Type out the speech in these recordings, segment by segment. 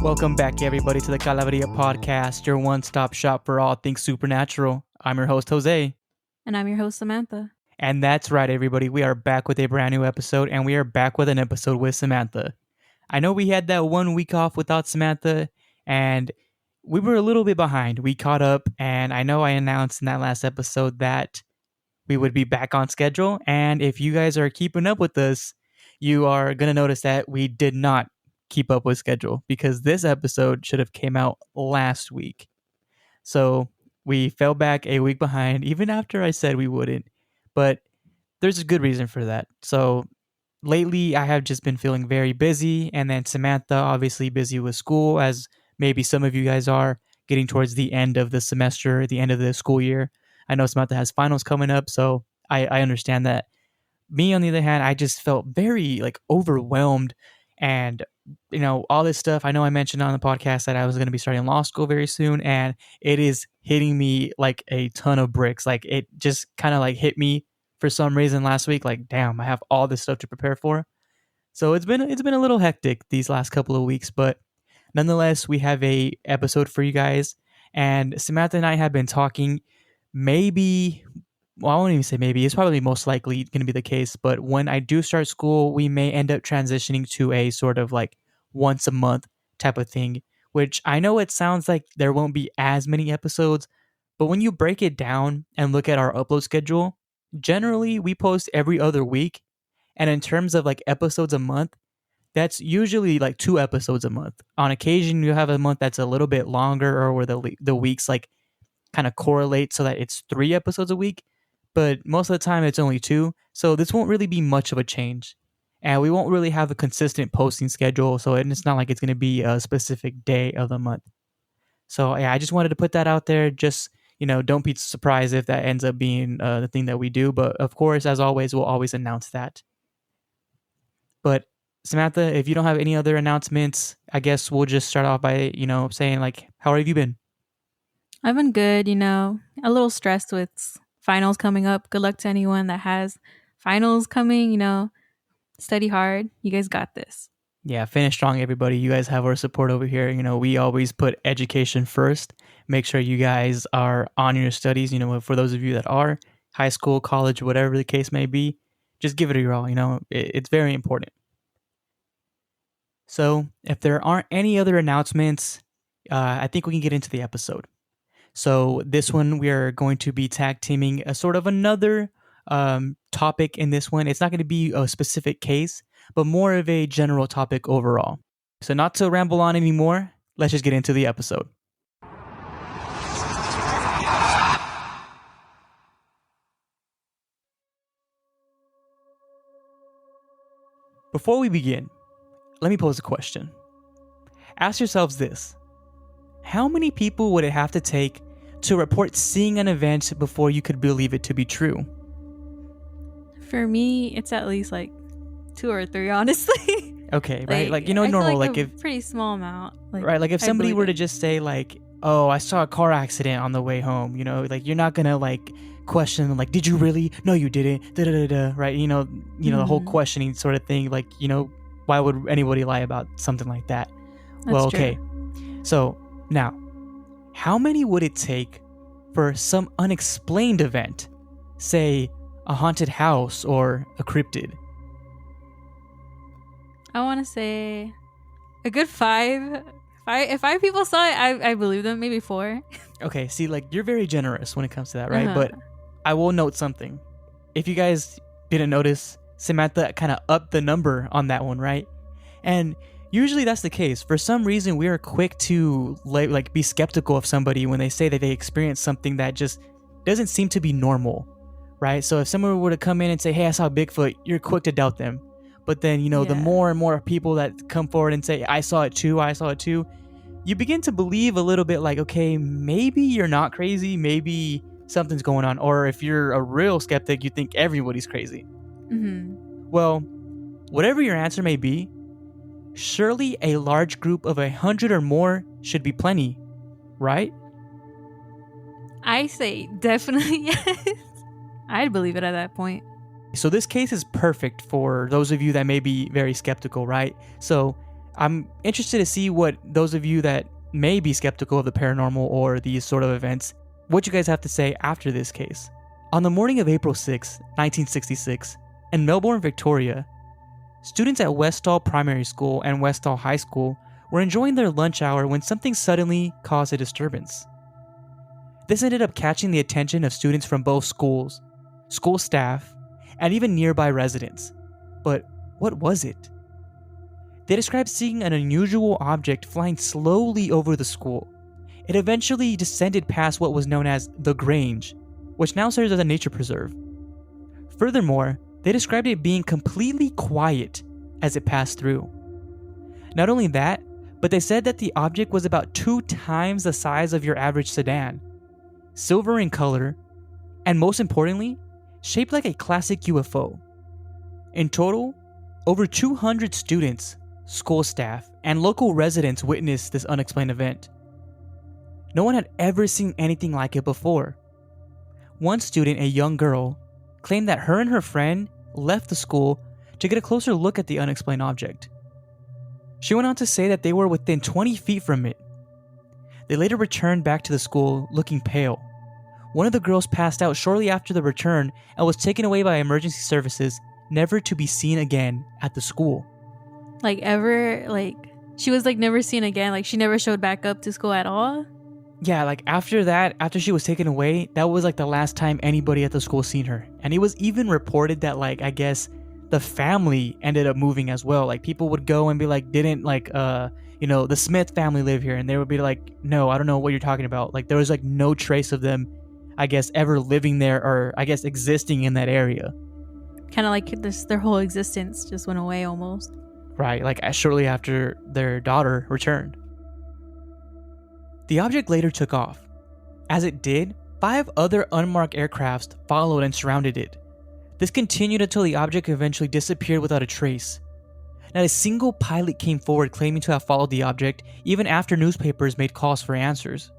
Welcome back, everybody, to the Calaveria podcast, your one-stop shop for all things supernatural. I'm your host, Jose. And I'm your host, Samantha. And that's right, everybody. We are back with a brand new episode, and we are back with an episode with Samantha. I know we had that 1 week off without Samantha, and we were a little bit behind. We caught up, and I know I announced in that last episode that we would be back on schedule. And if you guys are keeping up with us, you are going to notice that we did not keep up with schedule because this episode should have came out last week. So we fell back a week behind, even after I said we wouldn't. But there's a good reason for that. So lately, I have just been feeling very busy. And then Samantha, obviously busy with school, as maybe some of you guys are getting towards the end of the semester, the end of the school year. I know Samantha has finals coming up, so I understand that. Me, on the other hand, I just felt very overwhelmed and all this stuff. I know I mentioned on the podcast that I was going to be starting law school very soon, and it is hitting me like a ton of bricks. Like it just kind of hit me for some reason last week. Like, damn, I have all this stuff to prepare for. So it's been a little hectic these last couple of weeks, but nonetheless, we have a episode for you guys. And Samantha and I have been talking. Maybe, well, I won't even say maybe, it's probably most likely going to be the case, but when I do start school, we may end up transitioning to a sort of once a month type of thing, which I know it sounds like there won't be as many episodes, but when you break it down and look at our upload schedule, generally we post every other week. And in terms of episodes a month, that's usually 2 episodes a month. On occasion, you have a month that's a little bit longer, or where the weeks kind of correlate so that it's 3 episodes a week, but most of the time it's only 2. So this won't really be much of a change. And we won't really have a consistent posting schedule, so it's not like it's going to be a specific day of the month. So yeah, I just wanted to put that out there. Just, don't be surprised if that ends up being the thing that we do. But of course, as always, we'll always announce that. But Samantha, if you don't have any other announcements, I guess we'll just start off by, saying how have you been? I've been good, a little stressed with finals coming up. Good luck to anyone that has finals coming, study hard. You guys got this. Yeah, finish strong, everybody. You guys have our support over here. We always put education first. Make sure you guys are on your studies. For those of you that are high school, college, whatever the case may be, just give it your all. It's very important. So if there aren't any other announcements, I think we can get into the episode. So this one, we are going to be tag teaming a sort of another topic in this one. It's not going to be a specific case, but more of a general topic overall. So not to ramble on anymore, let's just get into the episode. Before we begin, let me pose a question. Ask yourselves this. How many people would it have to take to report seeing an event before you could believe it to be true? For me, it's at least 2 or 3, honestly. Okay, right? Normal. I feel if pretty small amount. Right, if somebody were to just say oh, I saw a car accident on the way home, you're not gonna question did you really? No, you didn't. Da da da da. Right? The whole questioning sort of thing. Why would anybody lie about something like that? That's well, okay. True. So now, how many would it take for some unexplained event, say a haunted house or a cryptid? I want to say a good 5. If 5 people saw it, I believe them. Maybe 4. Okay, see, you're very generous when it comes to that, right? Uh-huh. But I will note something. If you guys didn't notice, Samantha kind of upped the number on that one, right? And usually that's the case. For some reason, we are quick to be skeptical of somebody when they say that they experienced something that just doesn't seem to be normal, right? So if someone were to come in and say, hey, I saw Bigfoot, you're quick to doubt them. But then, the more and more people that come forward and say, I saw it too, you begin to believe a little bit okay, maybe you're not crazy, maybe something's going on. Or if you're a real skeptic, you think everybody's crazy. Mm-hmm. Well, whatever your answer may be, surely a large group of 100 or more should be plenty, right? I say definitely yes. I'd believe it at that point. So this case is perfect for those of you that may be very skeptical, right? So I'm interested to see what those of you that may be skeptical of the paranormal or these sort of events, what you guys have to say after this case. On the morning of April 6, 1966, in Melbourne, Victoria, students at Westall Primary School and Westall High School were enjoying their lunch hour when something suddenly caused a disturbance. This ended up catching the attention of students from both schools, school staff, and even nearby residents. But what was it? They described seeing an unusual object flying slowly over the school. It eventually descended past what was known as the Grange, which now serves as a nature preserve. Furthermore, they described it being completely quiet as it passed through. Not only that, but they said that the object was about 2 times the size of your average sedan, silver in color, and most importantly, shaped like a classic UFO. In total, over 200 students, school staff, and local residents witnessed this unexplained event. No one had ever seen anything like it before. One student, a young girl, claimed that her and her friend left the school to get a closer look at the unexplained object. She went on to say that they were within 20 feet from it. They later returned back to the school looking pale. One of the girls passed out shortly after the return and was taken away by emergency services, never to be seen again at the school. She was never seen again. She never showed back up to school at all. Yeah, after that, after she was taken away, that was the last time anybody at the school seen her. And it was even reported that I guess the family ended up moving as well. People would go and be didn't the Smith family live here? And they would be no, I don't know what you're talking about. There was no trace of them, I guess, ever living there or I guess existing in that area. Kind of their whole existence just went away almost. Right, shortly after their daughter returned. The object later took off. As it did, 5 other unmarked aircrafts followed and surrounded it. This continued until the object eventually disappeared without a trace. Not a single pilot came forward claiming to have followed the object, even after newspapers made calls for answers.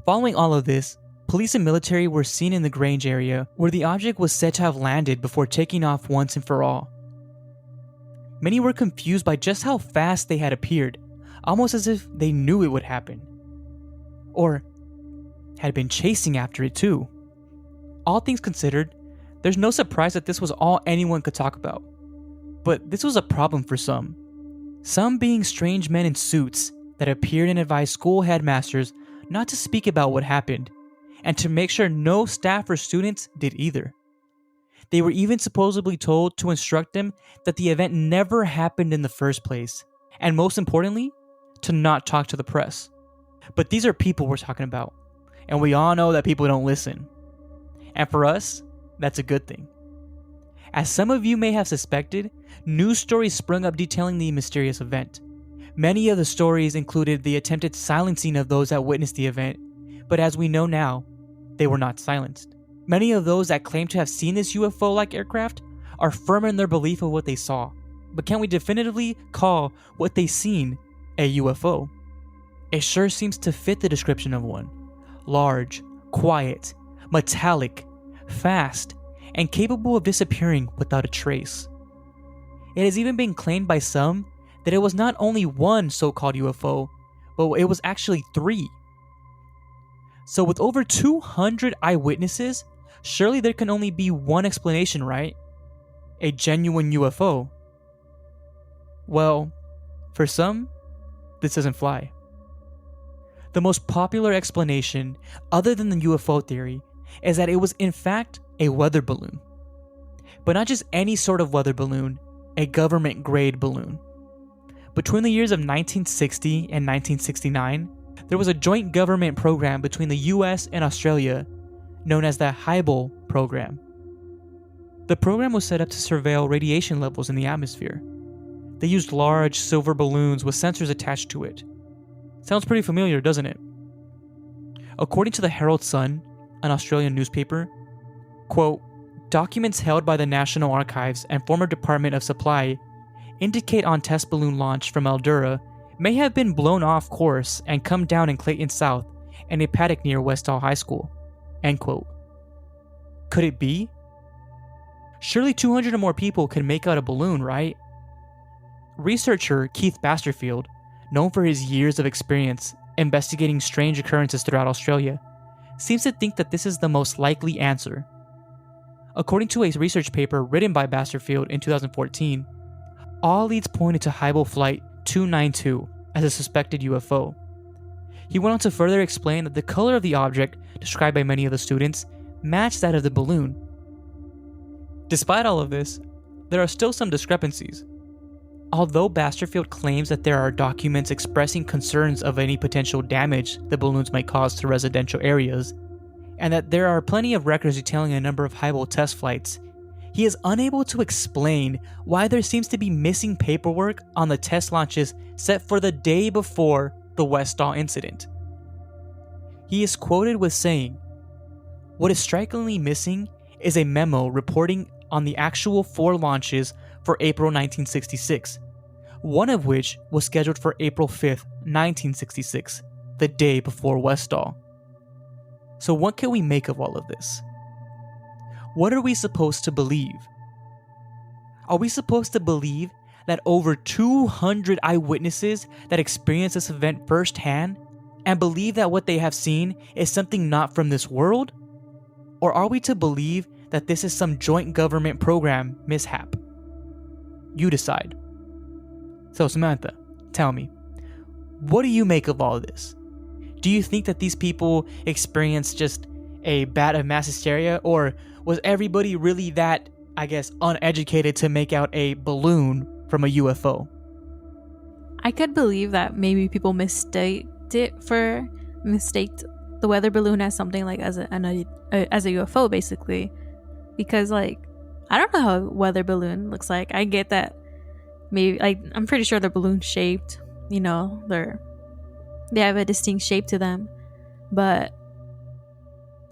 Following all of this, police and military were seen in the Grange area where the object was said to have landed before taking off once and for all. Many were confused by just how fast they had appeared, almost as if they knew it would happen. Or had been chasing after it too. All things considered, there's no surprise that this was all anyone could talk about. But this was a problem for some. Some being strange men in suits that appeared and advised school headmasters not to speak about what happened, and to make sure no staff or students did either. They were even supposedly told to instruct them that the event never happened in the first place, and most importantly, to not talk to the press. But these are people we're talking about, and we all know that people don't listen. And for us, that's a good thing. As some of you may have suspected, news stories sprung up detailing the mysterious event. Many of the stories included the attempted silencing of those that witnessed the event, but as we know now, they were not silenced. Many of those that claim to have seen this UFO-like aircraft are firm in their belief of what they saw. But can we definitively call what they seen a UFO? It sure seems to fit the description of one. Large, quiet, metallic, fast, and capable of disappearing without a trace. It has even been claimed by some that it was not only one so-called UFO, but it was actually 3. So with over 200 eyewitnesses, surely there can only be one explanation, right? A genuine UFO. Well, for some, this doesn't fly. The most popular explanation, other than the UFO theory, is that it was in fact a weather balloon. But not just any sort of weather balloon, a government-grade balloon. Between the years of 1960 and 1969, there was a joint government program between the US and Australia known as the Hubble program. The program was set up to surveil radiation levels in the atmosphere. They used large silver balloons with sensors attached to it. Sounds pretty familiar, doesn't it? According to the Herald Sun, an Australian newspaper, quote, documents held by the National Archives and former Department of Supply indicate on test balloon launch from Eldura may have been blown off course and come down in Clayton South in a paddock near Westall High School. End quote. Could it be? Surely 200 or more people can make out a balloon, right? Researcher Keith Basterfield, known for his years of experience investigating strange occurrences throughout Australia, seems to think that this is the most likely answer. According to a research paper written by Basterfield in 2014, all leads pointed to Hubble Flight 292 as a suspected UFO. He went on to further explain that the color of the object, described by many of the students, matched that of the balloon. Despite all of this, there are still some discrepancies. Although Basterfield claims that there are documents expressing concerns of any potential damage the balloons might cause to residential areas, and that there are plenty of records detailing a number of Hubble test flights, he is unable to explain why there seems to be missing paperwork on the test launches set for the day before the Westall incident. He is quoted with saying, "What is strikingly missing is a memo reporting on the actual 4 launches for April 1966, one of which was scheduled for April 5th, 1966, the day before Westall." So what can we make of all of this? What are we supposed to believe? Are we supposed to believe that over 200 eyewitnesses that experienced this event firsthand and believe that what they have seen is something not from this world? Or are we to believe that this is some joint government program mishap? You decide. So Samantha, tell me, what do you make of all of this? Do you think that these people experienced just a bout of mass hysteria, or was everybody really that, uneducated to make out a balloon from a UFO? I could believe that maybe people mistaked the weather balloon as something like as a UFO, basically, because I don't know how a weather balloon looks like. I get that maybe I'm pretty sure they're balloon shaped, they have a distinct shape to them, but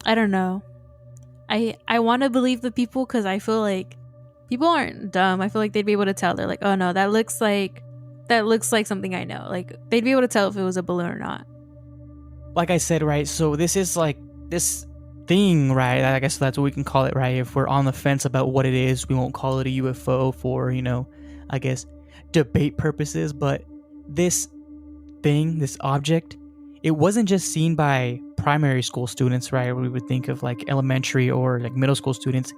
I don't know. I want to believe the people because I feel like people aren't dumb. I feel like they'd be able to tell. They're like, oh no, that looks like something I know. They'd be able to tell if it was a balloon or not. Like I said, right, so this is this thing, right? I guess that's what we can call it, right? If we're on the fence about what it is, we won't call it a UFO for, debate purposes. But this thing, this object, it wasn't just seen by primary school students, right? We would think of elementary or middle school students.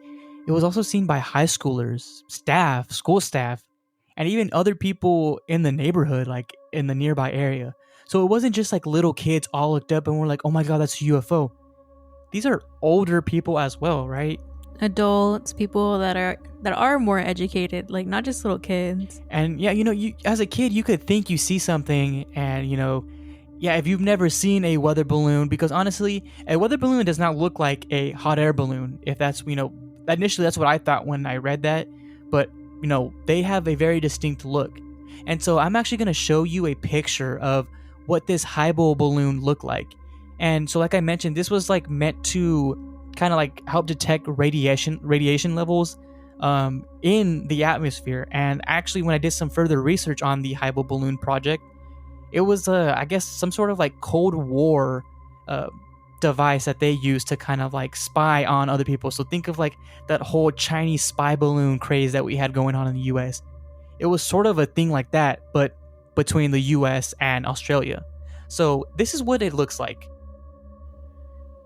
It was also seen by high schoolers, staff, school staff, and even other people in the neighborhood, in the nearby area. So it wasn't just little kids all looked up and were like, oh my God, that's a UFO. These are older people as well, right? Adults, people that are more educated, not just little kids. And yeah, you as a kid, you could think you see something and, if you've never seen a weather balloon, because honestly, a weather balloon does not look like a hot air balloon. If that's, initially that's what I thought when I read that. But, they have a very distinct look. And so I'm actually going to show you a picture of what this Hubble balloon looked like. And so like I mentioned, this was meant to kind of help detect radiation levels in the atmosphere. And actually, when I did some further research on the Hubble balloon project, it was some sort of Cold War device that they used to kind of spy on other people. So think of that whole Chinese spy balloon craze that we had going on in the US. It was sort of a thing like that, but between the US and Australia. So this is what it looks like.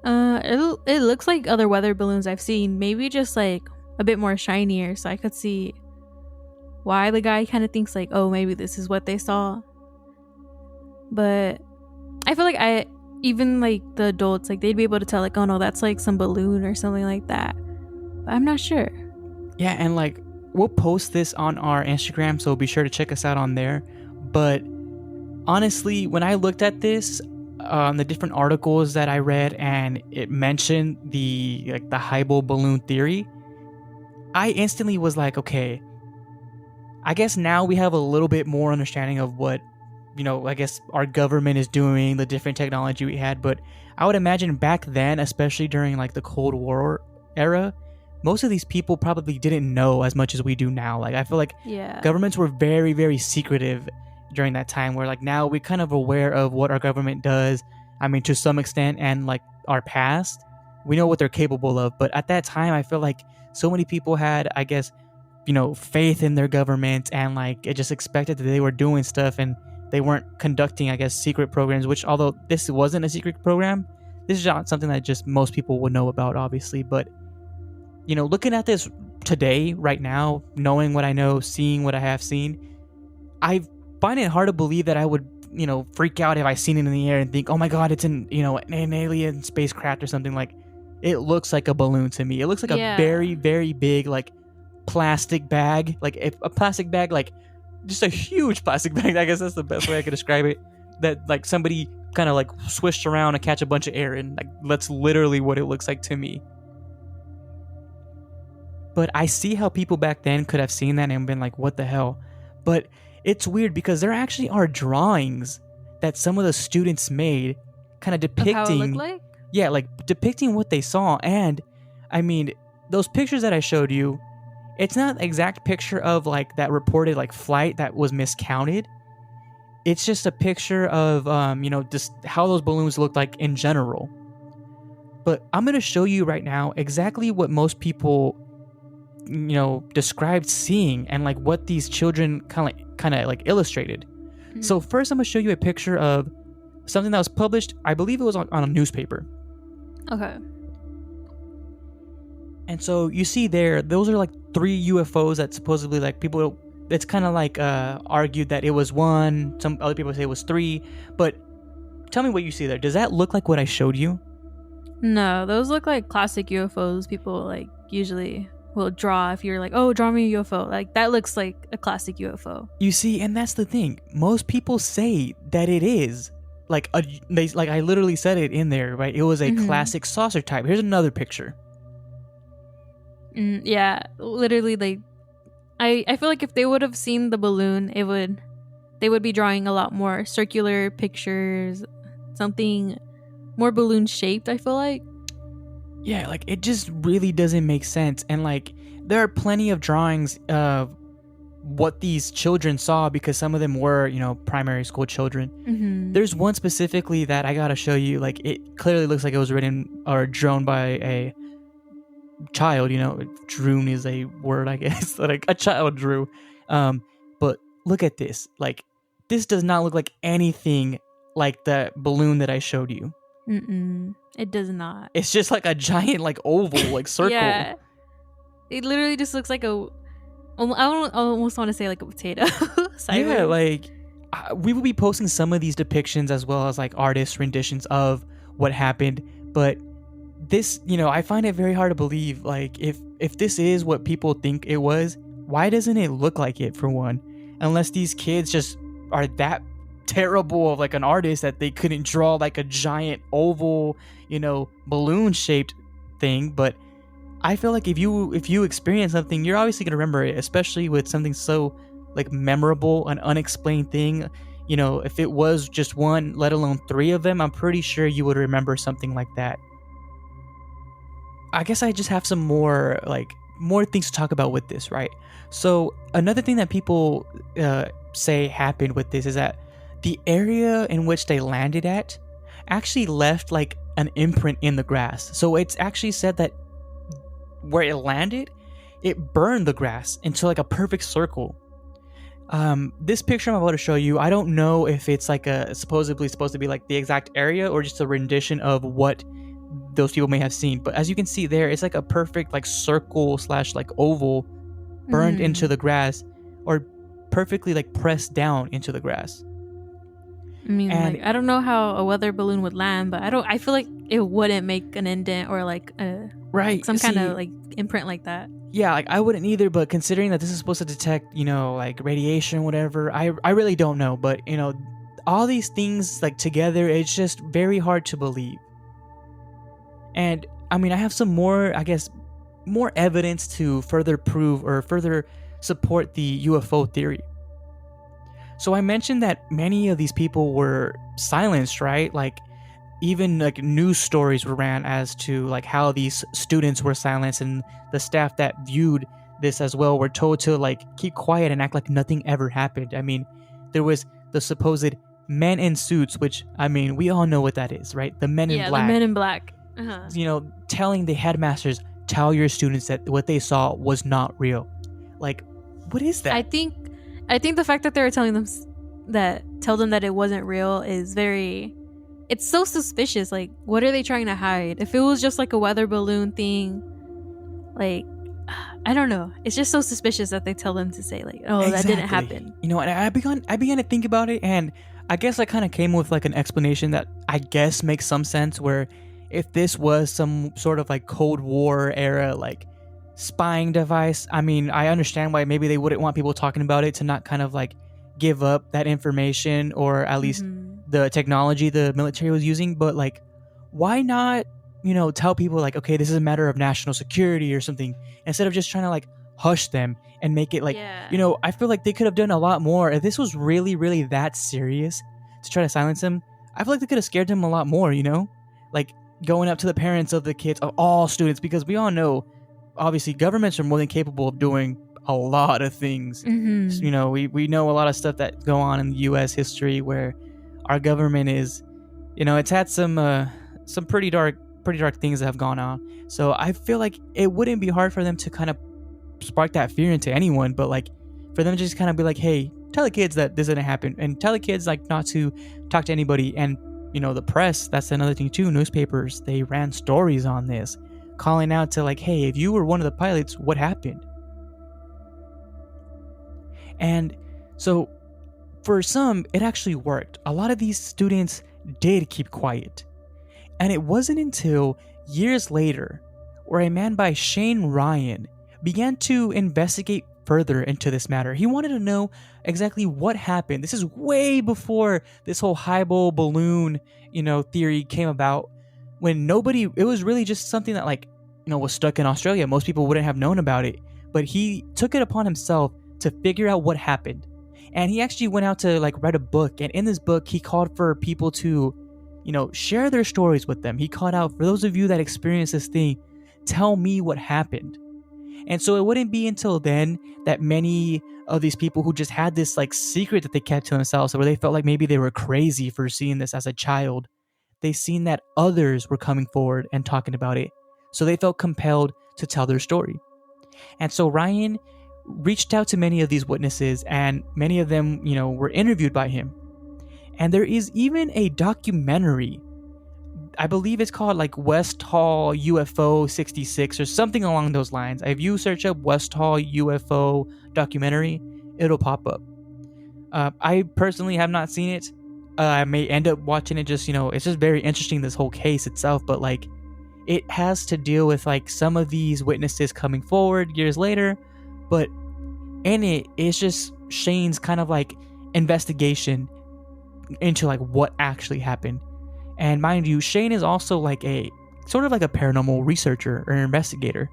It looks like other weather balloons I've seen, maybe just a bit more shinier, so I could see why the guy kind of thinks oh, maybe this is what they saw. But I feel even the adults, they'd be able to tell oh no, that's some balloon or something like that. But I'm not sure. Yeah, and we'll post this on our Instagram, so be sure to check us out on there. But honestly, when I looked at this, the different articles that I read, and it mentioned the Hubble balloon theory, I instantly was okay, I guess now we have a little bit more understanding of what our government is doing, the different technology we had. But I would imagine back then, especially during the Cold War era, most of these people probably didn't know as much as we do now. I feel governments were very, very secretive during that time, where now we're kind of aware of what our government does. I mean, to some extent, and our past, we know what they're capable of. But at that time, I feel so many people had, faith in their government, and like it just expected that they were doing stuff and they weren't conducting, I guess, secret programs, which although this wasn't a secret program, this is not something that just most people would know about, obviously. But looking at this today, right now, knowing what I know, seeing what I have seen, I find it hard to believe that I would freak out if I seen it in the air and think, oh my god, it's an alien spacecraft or something. Like, it looks like a balloon to me. It looks like a very, very big, like, plastic bag, like a plastic bag, like just a huge plastic bag. I guess that's the best way I could describe it. That like somebody kind of like swished around to catch a bunch of air, and like that's literally what it looks like to me. But I see how people back then could have seen that and been like, what the hell? But it's weird because there actually are drawings that some of the students made kind of depicting how it looked like? Yeah, like depicting what they saw. And I mean, those pictures that I showed you, it's not an exact picture of like that reported like flight that was miscounted. It's just a picture of just how those balloons looked like in general. But I'm going to show you right now exactly what most people described seeing, and like what these children kind of like illustrated. Mm-hmm. So first I'm going to show you a picture of something that was published, I believe it was on a newspaper. Okay. And so you see there, those are like 3 UFOs that supposedly, like, people, it's kind of like argued that it was 1, some other people say it was 3, but tell me what you see there. Does that look like what I showed you? No, those look like classic UFOs people like usually will draw. If you're like, oh, draw me a UFO, like that looks like a classic UFO. You see, and that's the thing. Most people say that it is like I literally said it in there, right? It was a classic saucer type. Here's another picture. Yeah, literally, like I feel like if they would have seen the balloon, they would be drawing a lot more circular pictures, something more balloon shaped, I feel like. Yeah, like it just really doesn't make sense. And like there are plenty of drawings of what these children saw, because some of them were, primary school children. Mm-hmm. There's one specifically that I gotta show you. Like, it clearly looks like it was written or drawn by a child. Drawn is a word, I guess. Like a child drew. But look at this. Like, this does not look like anything like the balloon that I showed you. It does not. It's just like a giant, like, oval, like, circle. Yeah. It literally just looks like I almost want to say like a potato. Yeah, like we will be posting some of these depictions as well as like artist renditions of what happened. But this, I find it very hard to believe. Like, if this is what people think it was, why doesn't it look like it, for one? Unless these kids just are that terrible of like an artist that they couldn't draw like a giant oval, balloon shaped thing. But I feel like if you experience something, you're obviously gonna remember it, especially with something so like memorable, an unexplained thing. If it was just 1, let alone 3 of them, I'm pretty sure you would remember something like that. I guess I just have some more things to talk about with this, right? So another thing that people say happened with this is that the area in which they landed at actually left like an imprint in the grass. So it's actually said that where it landed, it burned the grass into like a perfect circle. This picture I'm about to show you, I don't know if it's like supposedly supposed to be like the exact area or just a rendition of what those people may have seen. But as you can see there, it's like a perfect like circle / like oval burned into the grass, or perfectly like pressed down into the grass. I mean, like, I don't know how a weather balloon would land, but I feel like it wouldn't make an indent or like some kind of like imprint like that. Yeah, like I wouldn't either, but considering that this is supposed to detect, like radiation, whatever, I really don't know. But, all these things like together, it's just very hard to believe. And I mean, I have some more, I guess, more evidence to further prove or further support the UFO theory. So I mentioned that many of these people were silenced, right? Like, even like news stories were ran as to like how these students were silenced, and the staff that viewed this as well were told to like keep quiet and act like nothing ever happened. I mean, there was the supposed men in suits, which, I mean, we all know what that is, right? The men in black. Yeah, the men in black. Telling the headmasters, tell your students that what they saw was not real. Like, what is I that? think the fact that they were telling them tell them that it wasn't real is very, it's so suspicious. Like, what are they trying to hide? If it was just like a weather balloon thing, like, I don't know. It's just so suspicious that they tell them to say like, "Oh, that didn't Exactly. happen." You know, and I began to think about it, and I guess I kind of came with like an explanation that I guess makes some sense. Where if this was some sort of like Cold War era like spying device, I mean, I understand why maybe they wouldn't want people talking about it to not kind of like give up that information or at least Mm-hmm. the technology the military was using. But like, why not? Tell people like, okay, this is a matter of national security or something, instead of just trying to like hush them and make it like, Yeah. I feel like they could have done a lot more. If this was really, really that serious to try to silence him, I feel like they could have scared him a lot more, Like going up to the parents of the kids, of all students, because we all know, obviously, governments are more than capable of doing a lot of things. Mm-hmm. We know a lot of stuff that go on in the U.S. history where our government is, it's had some pretty dark things that have gone on. So I feel like it wouldn't be hard for them to kind of spark that fear into anyone, but like for them to just kind of be like, hey, tell the kids that this didn't happen, and tell the kids like not to talk to anybody. And the press, that's another thing too. Newspapers, they ran stories on this, calling out to like, hey, if you were one of the pilots, what happened? And so for some, it actually worked. A lot of these students did keep quiet. And it wasn't until years later where a man by Shane Ryan began to investigate further into this matter. He wanted to know exactly what happened. This is way before this whole Hubble balloon, theory came about, when it was really just something that like, was stuck in Australia. Most people wouldn't have known about it, but he took it upon himself to figure out what happened. And he actually went out to like write a book, and in this book he called for people to share their stories with them. He called out, for those of you that experienced this thing, tell me what happened. And so it wouldn't be until then that many of these people who just had this like secret that they kept to themselves, where they felt like maybe they were crazy for seeing this as a child, they seen that others were coming forward and talking about it. So they felt compelled to tell their story. And so Ryan reached out to many of these witnesses, and many of them, were interviewed by him. And there is even a documentary, I believe it's called like Westall UFO 66 or something along those lines. If you search up Westall UFO documentary, it'll pop up. I personally have not seen it. I may end up watching it, just, it's just very interesting, this whole case itself. But like, it has to deal with like some of these witnesses coming forward years later. But in it's just Shane's kind of like investigation into like what actually happened. And mind you, Shane is also like a sort of like a paranormal researcher or investigator.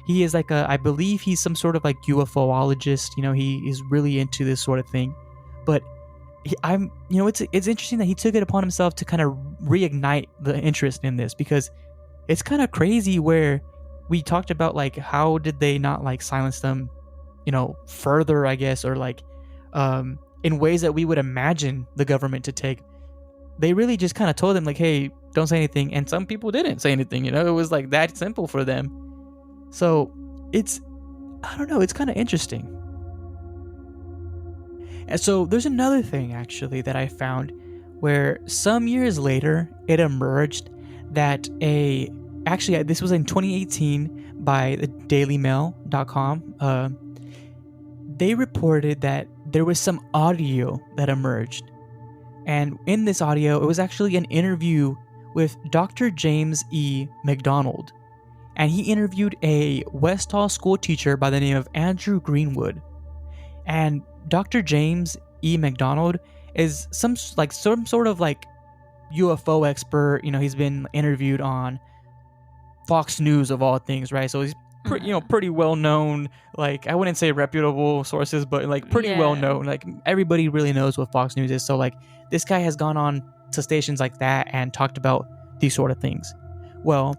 He is like I believe he's some sort of like UFOologist. He is really into this sort of thing. But it's interesting that he took it upon himself to kind of reignite the interest in this, because it's kind of crazy where we talked about like how did they not like silence them, further, I guess, or like in ways that we would imagine the government to take. They really just kind of told them like, hey, don't say anything. And some people didn't say anything, it was like that simple for them. So I don't know, it's kind of interesting. And so there's another thing actually that I found, where some years later it emerged that this was in 2018 by the dailymail.com. They reported that there was some audio that emerged. And in this audio, it was actually an interview with Dr. James E. McDonald. And he interviewed a Westall school teacher by the name of Andrew Greenwood. And Dr. James E. McDonald is some sort of like UFO expert. He's been interviewed on Fox News of all things, right? So he's pretty well known. Like, I wouldn't say reputable sources, but like pretty well known. Like, everybody really knows what Fox News is. So like, this guy has gone on to stations like that and talked about these sort of things. Well,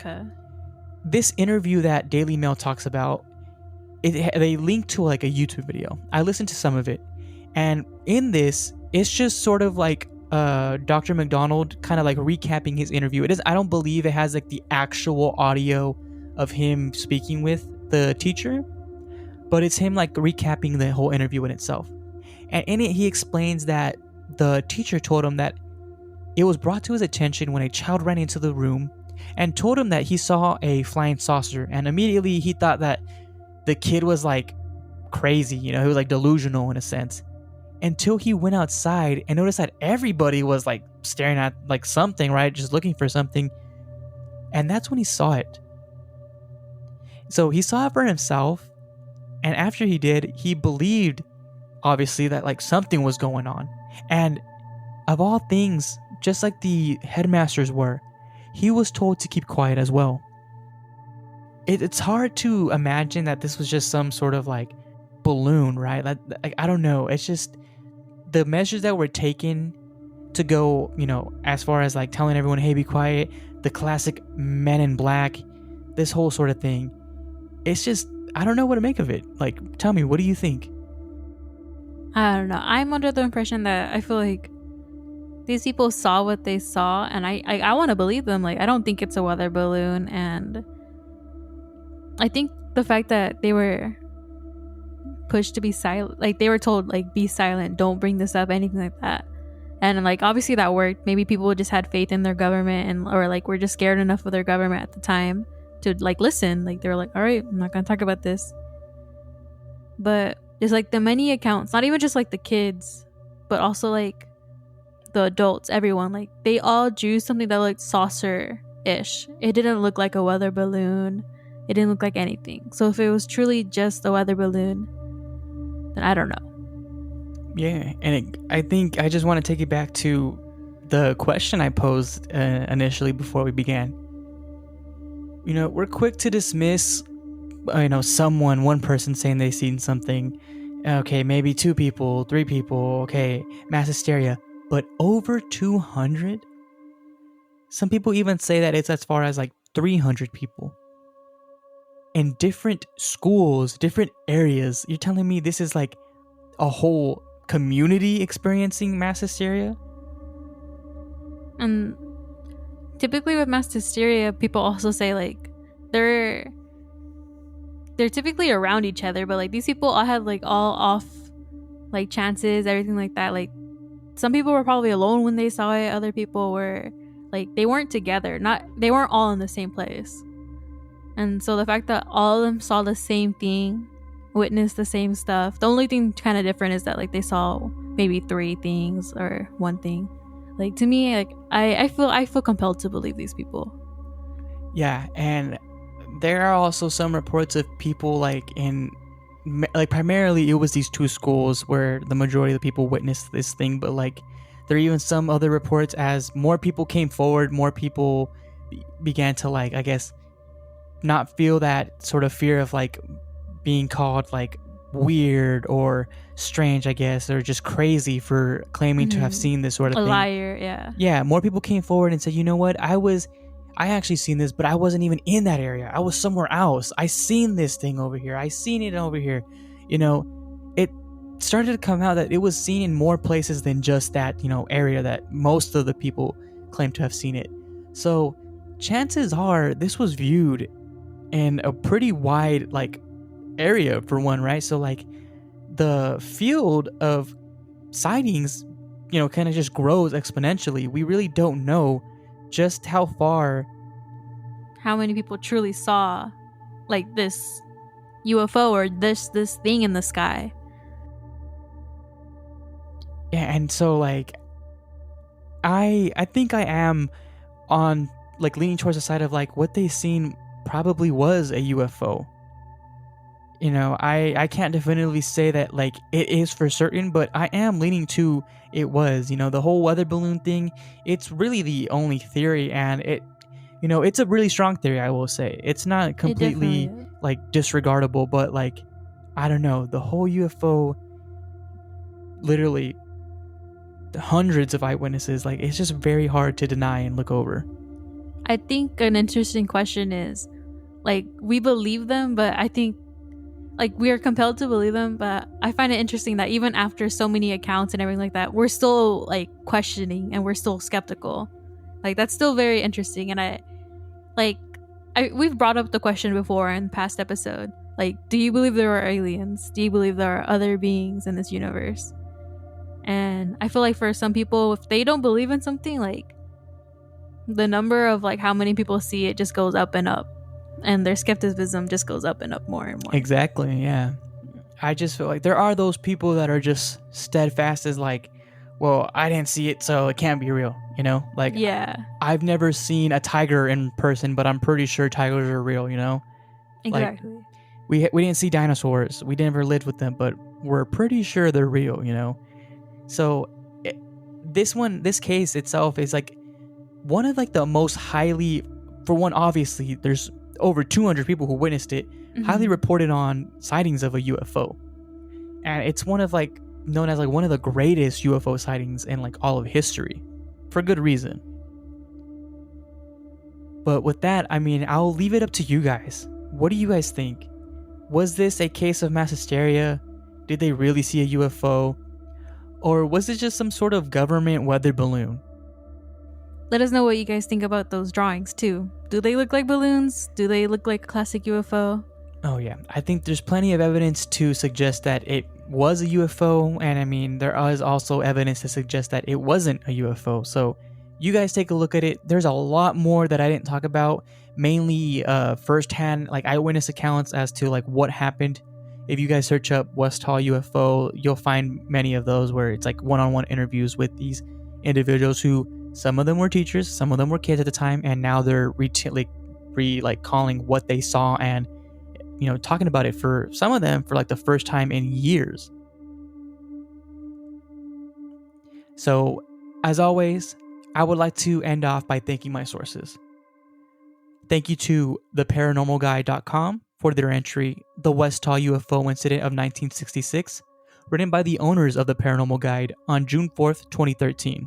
this interview that Daily Mail talks about, they link to like a YouTube video. I listened to some of it, and in this, it's just sort of like Dr. McDonald kind of like recapping his interview. I don't believe it has like the actual audio of him speaking with the teacher, but it's him like recapping the whole interview in itself. And in it, he explains that the teacher told him that it was brought to his attention when a child ran into the room and told him that he saw a flying saucer, and immediately he thought that the kid was like crazy, he was like delusional in a sense. Until he went outside and noticed that everybody was like staring at like something, right? Just looking for something. And that's when he saw it. So he saw it for himself. And after he did, he believed, obviously, that like something was going on. And of all things, just like the headmasters were, he was told to keep quiet as well. It's hard to imagine that this was just some sort of like balloon, right? Like, I don't know. It's just the measures that were taken to go, as far as like telling everyone, hey, be quiet, the classic Men in Black, this whole sort of thing. It's just, I don't know what to make of it. Like, tell me, what do you think? I don't know. I'm under the impression that I feel like these people saw what they saw, and I want to believe them. Like, I don't think it's a weather balloon, and I think the fact that they were pushed to be silent, like they were told like be silent, don't bring this up, anything like that, and like obviously that worked. Maybe people just had faith in their government, and or like were just scared enough of their government at the time to like listen. Like they were like, all right, I'm not gonna talk about this. But there's like the many accounts, not even just like the kids, but also like the adults, everyone, like they all drew something that looked saucer-ish. It didn't look like a weather balloon. It didn't look like anything. So if it was truly just a weather balloon, then I don't know. Yeah, and I think I just want to take it back to the question I posed initially before we began. We're quick to dismiss, one person saying they've seen something. Okay, maybe 2 people, 3 people, okay, mass hysteria. But over 200? Some people even say that it's as far as like 300 people. In different schools, different areas. You're telling me this is like a whole community experiencing mass hysteria? And typically with mass hysteria, people also say like they're typically around each other, but like these people all had like all off like chances, everything like that. Like some people were probably alone when they saw it. Other people were like they weren't together. They weren't all in the same place. And so the fact that all of them saw the same thing, witnessed the same stuff, the only thing kind of different is that like they saw maybe 3 things or 1 thing. Like to me, like I feel compelled to believe these people. Yeah, and there are also some reports of people like primarily it was these 2 schools where the majority of the people witnessed this thing, but like there are even some other reports as more people came forward, more people began to like, I guess, not feel that sort of fear of like being called like weird or strange, I guess, or just crazy for claiming to have seen this sort of thing. A liar, yeah. Yeah, more people came forward and said, you know what, I actually seen this, but I wasn't even in that area. I was somewhere else. I seen this thing over here. I seen it over here. It started to come out that it was seen in more places than just that, area that most of the people claim to have seen it. So chances are this was viewed in a pretty wide like area for one, right? So like the field of sightings, kind of just grows exponentially. We really don't know just how many people truly saw like this UFO or this thing in the sky. Yeah, and so like I think I am on like leaning towards the side of like what they seen probably was a UFO. I can't definitively say that like it is for certain, but I am leaning to it was. The whole weather balloon thing, it's really the only theory, and it's a really strong theory, I will say. It's not completely like disregardable, but like I don't know, the whole UFO, literally hundreds of eyewitnesses, like it's just very hard to deny and look over. I think an interesting question is like we believe them, but I think like we are compelled to believe them, but I find it interesting that even after so many accounts and everything like that, we're still like questioning and we're still skeptical. Like that's still very interesting. And we've brought up the question before in past episode, Like, do you believe there are aliens? Do you believe there are other beings in this universe? And I feel like for some people, if they don't believe in something, like the number of like how many people see it just goes up and up, and their skepticism just goes up and up more and more. Exactly, yeah. I just feel like there are those people that are just steadfast as like, well, I didn't see it, so it can't be real, you know? Like, Yeah, I've never seen a tiger in person, but I'm pretty sure tigers are real, you know? exactly. Like, we didn't see dinosaurs, we never lived with them, but we're pretty sure they're real, you know? So, this case itself is like one of like the most highly, for one, obviously, there's over 200 people who witnessed it, highly reported on sightings of a UFO. And it's one of like known as like one of the greatest UFO sightings in like all of history, for good reason. But with that, I mean, I'll leave it up to you guys. What do you guys think? Was this a case of mass hysteria? Did they really see a UFO? Or was it just some sort of government weather balloon? Let us know what you guys think about those drawings too. Do they look like balloons? Do they look like a classic UFO? Oh yeah, I think there's plenty of evidence to suggest that it was a UFO, and I mean, there is also evidence to suggest that it wasn't a UFO. So you guys take a look at it. There's a lot more that I didn't talk about, mainly firsthand, like eyewitness accounts as to like what happened. If you guys search up Westall UFO, you'll find many of those where it's like one-on-one interviews with these individuals who, some of them were teachers, some of them were kids at the time, and now they're calling what they saw and, you know, talking about it for some of them for like the first time in years. So, as always, I would like to end off by thanking my sources. Thank you to theparanormalguy.com for their entry, The Westall UFO Incident of 1966, written by the owners of the Paranormal Guide on June 4th, 2013.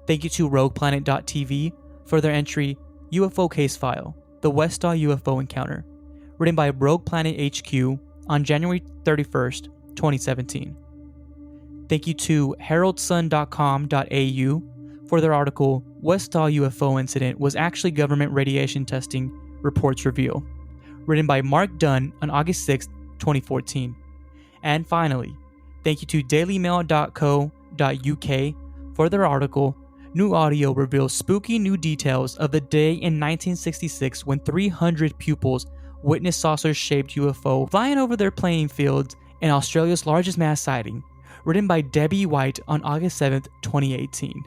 Thank you to rogueplanet.tv for their entry, UFO Case File, The Westall UFO Encounter, written by Rogue Planet HQ on January 31st, 2017. Thank you to heraldsun.com.au for their article, Westall UFO Incident Was Actually Government Radiation Testing, Reports Reveal, written by Mark Dunn on August 6th, 2014. And finally, thank you to dailymail.co.uk for their article, New audio reveals spooky new details of the day in 1966 when 300 pupils witnessed saucer-shaped UFO flying over their playing fields in Australia's largest mass sighting, written by Debbie White on August 7th, 2018.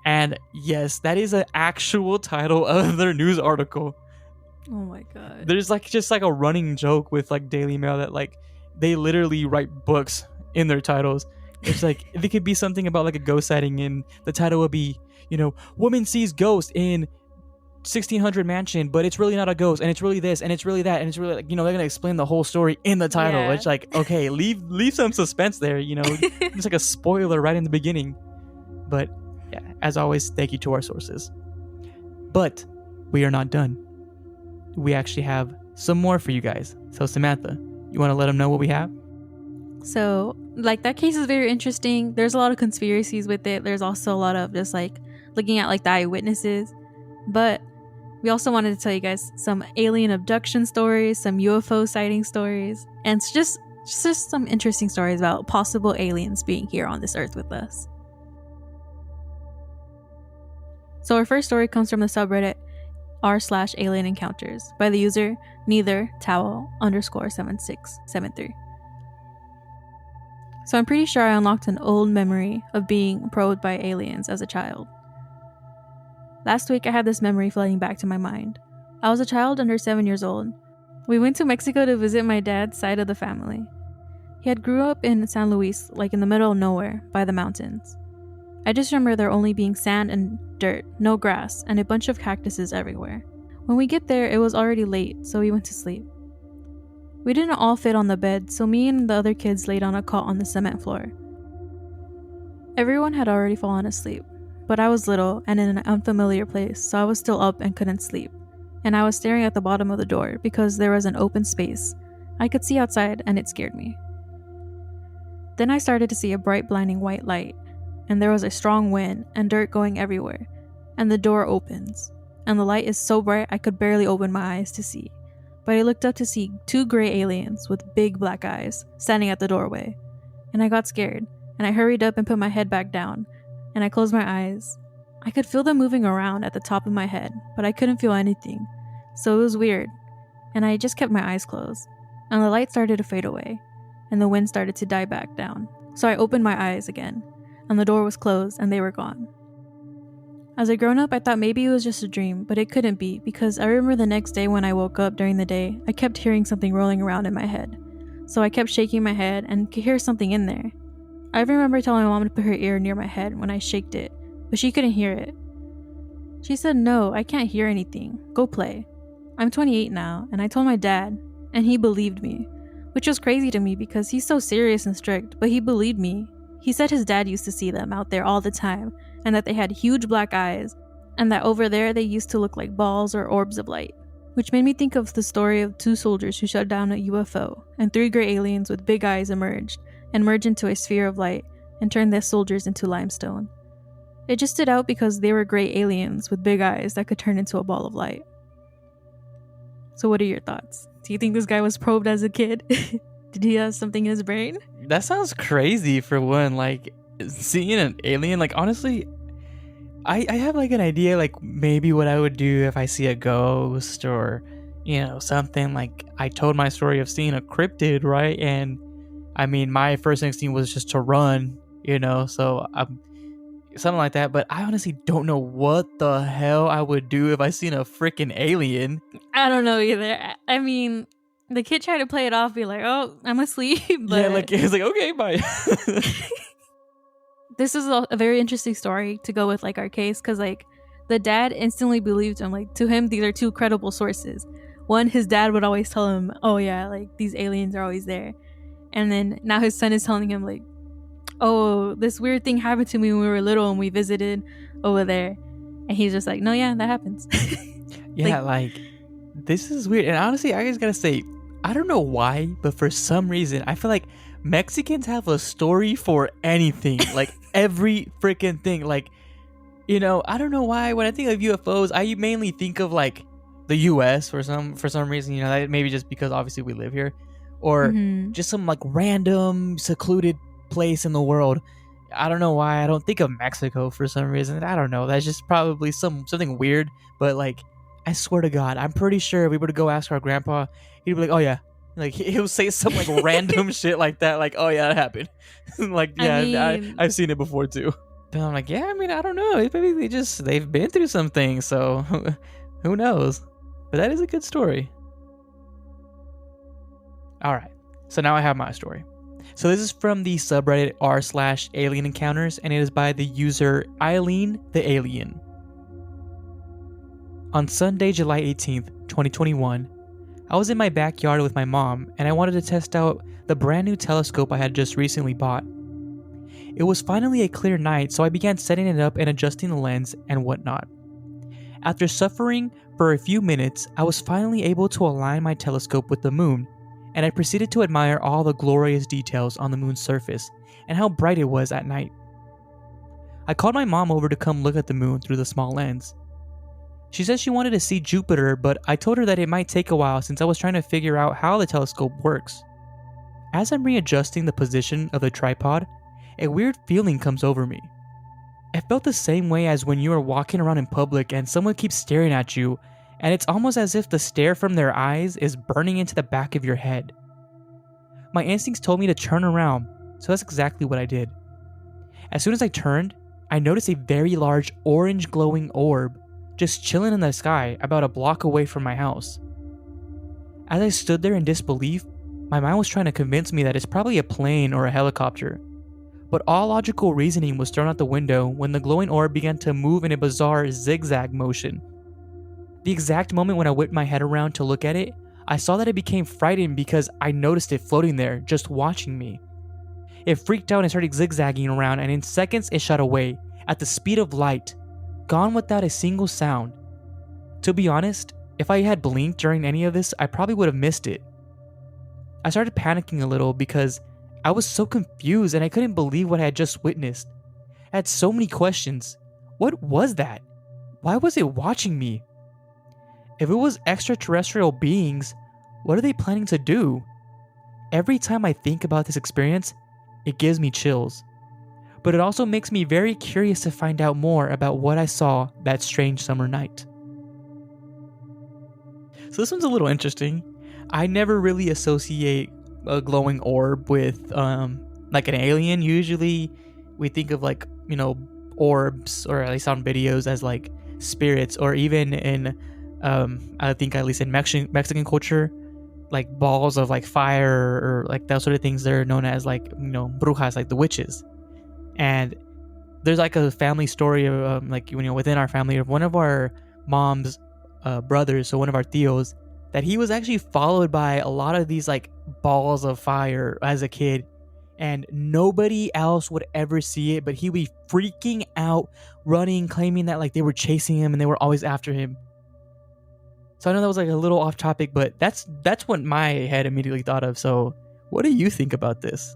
And yes, that is an actual title of their news article. Oh my god. There's like just like a running joke with like Daily Mail that like they literally write books in their titles. It's like, if it could be something about like a ghost sighting, and the title would be, you know, woman sees ghost in 1600 mansion, but it's really not a ghost, and it's really this, and it's really that, and it's really like, you know, they're gonna explain the whole story in the title. Yeah. It's like, okay, leave some suspense there, you know. It's like a spoiler right in the beginning. But yeah, as always, thank you to our sources. But we are not done. We actually have some more for you guys. So Samantha, you want to let them know what we have? So, like, that case is very interesting. There's a lot of conspiracies with it. There's also a lot of just like looking at like the eyewitnesses. But we also wanted to tell you guys some alien abduction stories, some UFO sighting stories, and it's just some interesting stories about possible aliens being here on this earth with us. So our first story comes from the subreddit r/alien encounters by the user neither_towel_7673. So I'm pretty sure I unlocked an old memory of being probed by aliens as a child. Last week I had this memory flooding back to my mind. I was a child under 7 years old. We went to Mexico to visit my dad's side of the family. He had grew up in San Luis, like in the middle of nowhere, by the mountains. I just remember there only being sand and dirt, no grass, and a bunch of cactuses everywhere. When we get there, it was already late, so we went to sleep. We didn't all fit on the bed, so me and the other kids laid on a cot on the cement floor. Everyone had already fallen asleep, but I was little and in an unfamiliar place, so I was still up and couldn't sleep. And I was staring at the bottom of the door because there was an open space. I could see outside, and it scared me. Then I started to see a bright, blinding white light, and there was a strong wind and dirt going everywhere, and the door opens, and the light is so bright I could barely open my eyes to see. but I looked up to see 2 gray aliens with big black eyes standing at the doorway. And I got scared, and I hurried up and put my head back down, and I closed my eyes. I could feel them moving around at the top of my head, but I couldn't feel anything, so it was weird, and I just kept my eyes closed. And the light started to fade away, and the wind started to die back down. So I opened my eyes again, and the door was closed, and they were gone. As a grown-up, I thought maybe it was just a dream, but it couldn't be, because I remember the next day when I woke up during the day, I kept hearing something rolling around in my head. So I kept shaking my head and could hear something in there. I remember telling my mom to put her ear near my head when I shaked it, but she couldn't hear it. She said, "No, I can't hear anything. Go play." I'm 28 now, and I told my dad, and he believed me, which was crazy to me because he's so serious and strict, but he believed me. He said his dad used to see them out there all the time, and that they had huge black eyes, and that over there they used to look like balls or orbs of light. Which made me think of the story of 2 soldiers who shut down a UFO, and 3 gray aliens with big eyes emerged, and merged into a sphere of light, and turned their soldiers into limestone. It just stood out because they were gray aliens with big eyes that could turn into a ball of light. So what are your thoughts? Do you think this guy was probed as a kid? Did he have something in his brain? That sounds crazy for one. Like, seeing an alien, like, honestly, I have like an idea, like maybe what I would do if I see a ghost or, something. Like, I told my story of seeing a cryptid, right? And I mean, my first instinct was just to run, so something like that. But I honestly don't know what the hell I would do if I seen a freaking alien. I don't know either. I mean, the kid tried to play it off, be like, "Oh, I'm asleep." But yeah, like it's like, okay, bye. This is a very interesting story to go with like our case, because like the dad instantly believed him. Like, to him, these are 2 credible sources. One, his dad would always tell him, "Oh yeah, like these aliens are always there," and then now his son is telling him like, "Oh, this weird thing happened to me when we were little and we visited over there," and he's just like, "No, yeah, that happens." Yeah, like this is weird. And honestly, I just gotta say, I don't know why, but for some reason, I feel like Mexicans have a story for anything. Like, every freaking thing. Like, I don't know why. When I think of UFOs, I mainly think of like the US for some reason. That maybe just because obviously we live here, or just some like random secluded place in the world. I don't know why I don't think of Mexico for some reason. I don't know. That's just probably something weird. But like, I swear to God, I'm pretty sure if we were to go ask our grandpa, he'd be like, "Oh yeah." Like, he'll say some like random shit like that. Like, "Oh yeah, that happened." Like, yeah, I've seen it before too. But I'm like, yeah, I mean, I don't know. Maybe they've been through some things, so who knows? But that is a good story. All right, so now I have my story. So this is from the subreddit r/alien encounters, and it is by the user Eileen the Alien. On Sunday, July 18th, 2021, I was in my backyard with my mom, and I wanted to test out the brand new telescope I had just recently bought. It was finally a clear night, so I began setting it up and adjusting the lens and whatnot. After suffering for a few minutes, I was finally able to align my telescope with the moon, and I proceeded to admire all the glorious details on the moon's surface and how bright it was at night. I called my mom over to come look at the moon through the small lens. She said she wanted to see Jupiter, but I told her that it might take a while since I was trying to figure out how the telescope works. As I'm readjusting the position of the tripod, a weird feeling comes over me. I felt the same way as when you are walking around in public and someone keeps staring at you, and it's almost as if the stare from their eyes is burning into the back of your head. My instincts told me to turn around, so that's exactly what I did. As soon as I turned, I noticed a very large orange glowing orb just chilling in the sky about a block away from my house. As I stood there in disbelief, my mind was trying to convince me that it's probably a plane or a helicopter. But all logical reasoning was thrown out the window when the glowing orb began to move in a bizarre zigzag motion. The exact moment when I whipped my head around to look at it, I saw that it became frightened because I noticed it floating there, just watching me. It freaked out and started zigzagging around, and in seconds it shot away, at the speed of light, gone without a single sound. To be honest, if I had blinked during any of this, I probably would have missed it. I started panicking a little because I was so confused and I couldn't believe what I had just witnessed. I had so many questions. What was that? Why was it watching me? If it was extraterrestrial beings, What are they planning to do? Every time I think about this experience, it gives me chills. But it also makes me very curious to find out more about what I saw that strange summer night. So this one's a little interesting. I never really associate a glowing orb with like an alien. Usually we think of like, orbs, or at least on videos, as like spirits, or even in I think at least in Mexican culture, like balls of like fire, or like those sort of things. They're known as like, brujas, like the witches. And there's like a family story of like, within our family, of one of our mom's brothers, so one of our tios, that he was actually followed by a lot of these like balls of fire as a kid, and nobody else would ever see it, but he would be freaking out, running, claiming that like they were chasing him and they were always after him. So I know that was like a little off topic, but that's what my head immediately thought of. So what do you think about this?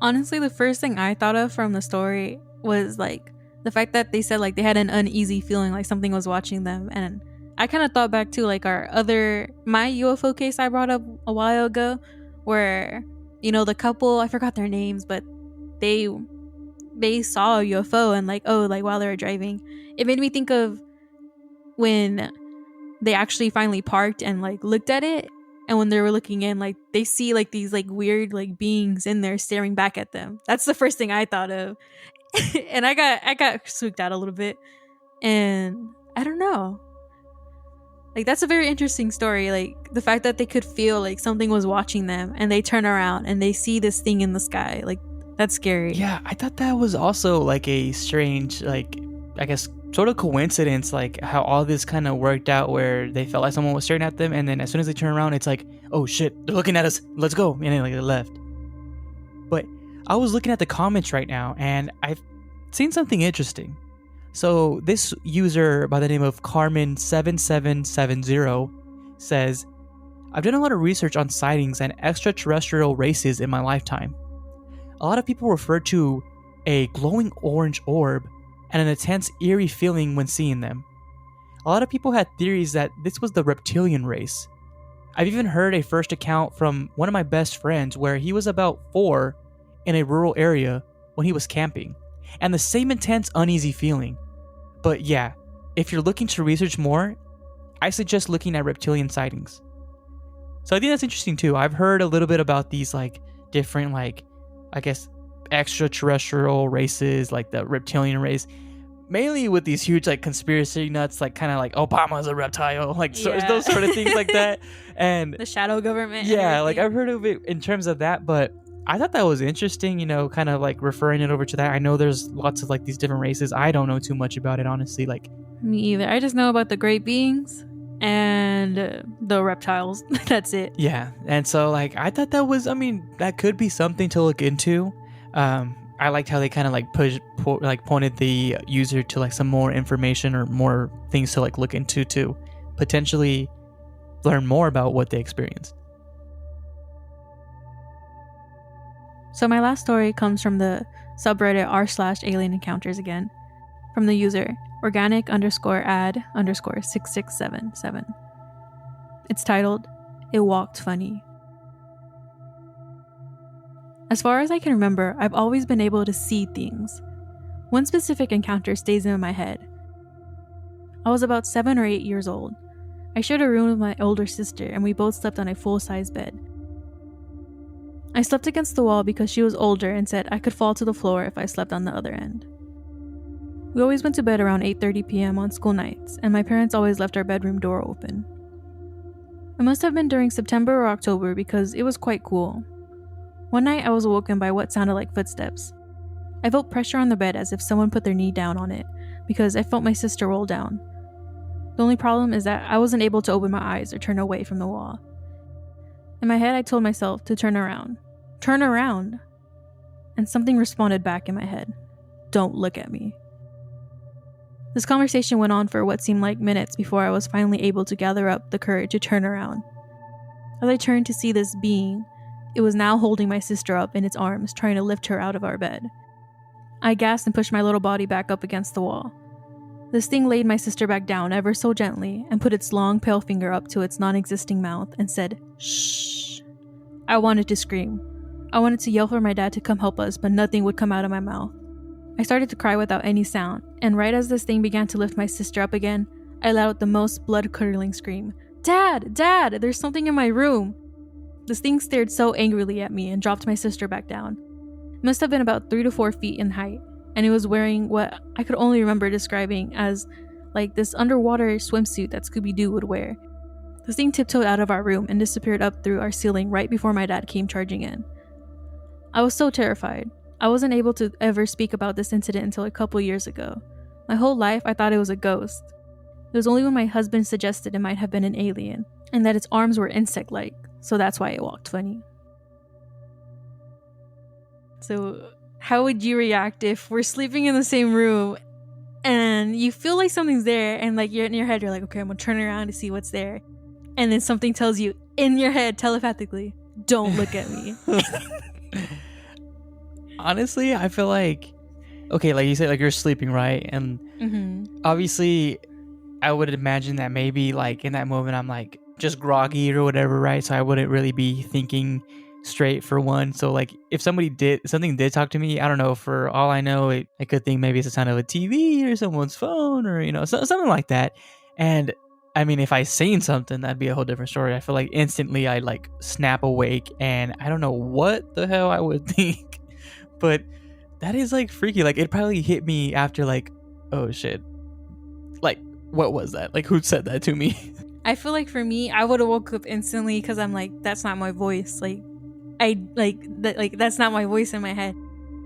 Honestly, the first thing I thought of from the story was like the fact that they said like they had an uneasy feeling, like something was watching them. And I kind of thought back to like my UFO case I brought up a while ago, where, the couple, I forgot their names, but they saw a UFO, and like, oh, like while they were driving. It made me think of when they actually finally parked and like looked at it. And when they were looking in, like they see like these like weird like beings in there staring back at them. That's the first thing I thought of. And I got spooked out a little bit. And I don't know. Like that's a very interesting story. Like the fact that they could feel like something was watching them, and they turn around and they see this thing in the sky. Like that's scary. Yeah, I thought that was also like a strange, like, I guess, sort of coincidence, like how all this kind of worked out, where they felt like someone was staring at them, and then as soon as they turn around, it's like, oh shit, they're looking at us, let's go, and then like they left. But I was looking at the comments right now, and I've seen something interesting. So this user by the name of Carmen7770 says, I've done a lot of research on sightings and extraterrestrial races in my lifetime. A lot of people refer to a glowing orange orb and an intense, eerie feeling when seeing them. A lot of people had theories that this was the reptilian race. I've even heard a first account from one of my best friends where he was about 4 in a rural area when he was camping, and the same intense, uneasy feeling. But yeah, if you're looking to research more, I suggest looking at reptilian sightings. So I think that's interesting too. I've heard a little bit about these like different, like, I guess, extraterrestrial races, like the reptilian race, mainly with these huge like conspiracy nuts, like kind of like Obama's a reptile, like those sort of things like that, and the shadow government. Yeah, like I've heard of it in terms of that, but I thought that was interesting, kind of like referring it over to that. I know there's lots of like these different races. I don't know too much about it, honestly. Like me either. I just know about the great beings and the reptiles. That's it. Yeah, and so like I thought that was, that could be something to look into. I liked how they kind of like pointed the user to like some more information or more things to like look into to potentially learn more about what they experienced. So my last story comes from the subreddit r/alien encounters again, from the user organic_ad_6677. It's titled, It Walked Funny. As far as I can remember, I've always been able to see things. One specific encounter stays in my head. I was about 7 or 8 years old. I shared a room with my older sister, and we both slept on a full-size bed. I slept against the wall because she was older and said I could fall to the floor if I slept on the other end. We always went to bed around 8:30 p.m. on school nights, and my parents always left our bedroom door open. It must have been during September or October because it was quite cool. One night I was awoken by what sounded like footsteps. I felt pressure on the bed as if someone put their knee down on it because I felt my sister roll down. The only problem is that I wasn't able to open my eyes or turn away from the wall. In my head I told myself to turn around. Turn around! And something responded back in my head. Don't look at me. This conversation went on for what seemed like minutes before I was finally able to gather up the courage to turn around. As I turned to see this being, it was now holding my sister up in its arms, trying to lift her out of our bed. I gasped and pushed my little body back up against the wall. This thing laid my sister back down ever so gently and put its long, pale finger up to its non-existing mouth and said, "Shh." I wanted to scream. I wanted to yell for my dad to come help us, but nothing would come out of my mouth. I started to cry without any sound, and right as this thing began to lift my sister up again, I let out the most blood-curdling scream. "Dad! Dad! There's something in my room!" This thing stared so angrily at me and dropped my sister back down. It must have been about 3 to 4 feet in height, and it was wearing what I could only remember describing as like this underwater swimsuit that Scooby-Doo would wear. This thing tiptoed out of our room and disappeared up through our ceiling right before my dad came charging in. I was so terrified. I wasn't able to ever speak about this incident until a couple years ago. My whole life I thought it was a ghost. It was only when my husband suggested it might have been an alien, and that its arms were insect-like, so that's why it walked funny. So, how would you react if we're sleeping in the same room and you feel like something's there, and like you're in your head, you're like, okay, I'm gonna turn around to see what's there, and then something tells you in your head telepathically, don't look at me. Honestly, I feel like, okay, like you said, like you're sleeping, right? And obviously I would imagine that maybe like in that moment I'm like just groggy or whatever, right? So I wouldn't really be thinking straight for one. So like if something did talk to me, I don't know, for all I know, I could think maybe it's a sign of a TV or someone's phone or, you know, something like that. And I mean, if I seen something, that'd be a whole different story. I feel like instantly I'd like snap awake and I don't know what the hell I would think, but that is like freaky. Like it probably hit me after like, oh shit, like what was that? Like who said that to me? I feel like for me, I would have woke up instantly because I'm like, that's not my voice. Like I like that, like that's not my voice in my head.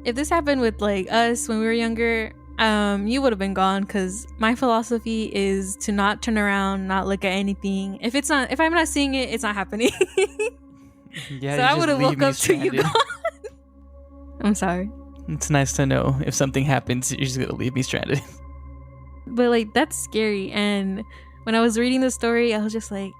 If this happened with like us when we were younger, you would have been gone, because my philosophy is to not turn around, not look at anything. If I'm not seeing it, it's not happening. Yeah, so I would have woke up to you gone. I'm sorry. It's nice to know if something happens, you're just gonna leave me stranded. But like that's scary. And when I was reading the story, I was just like,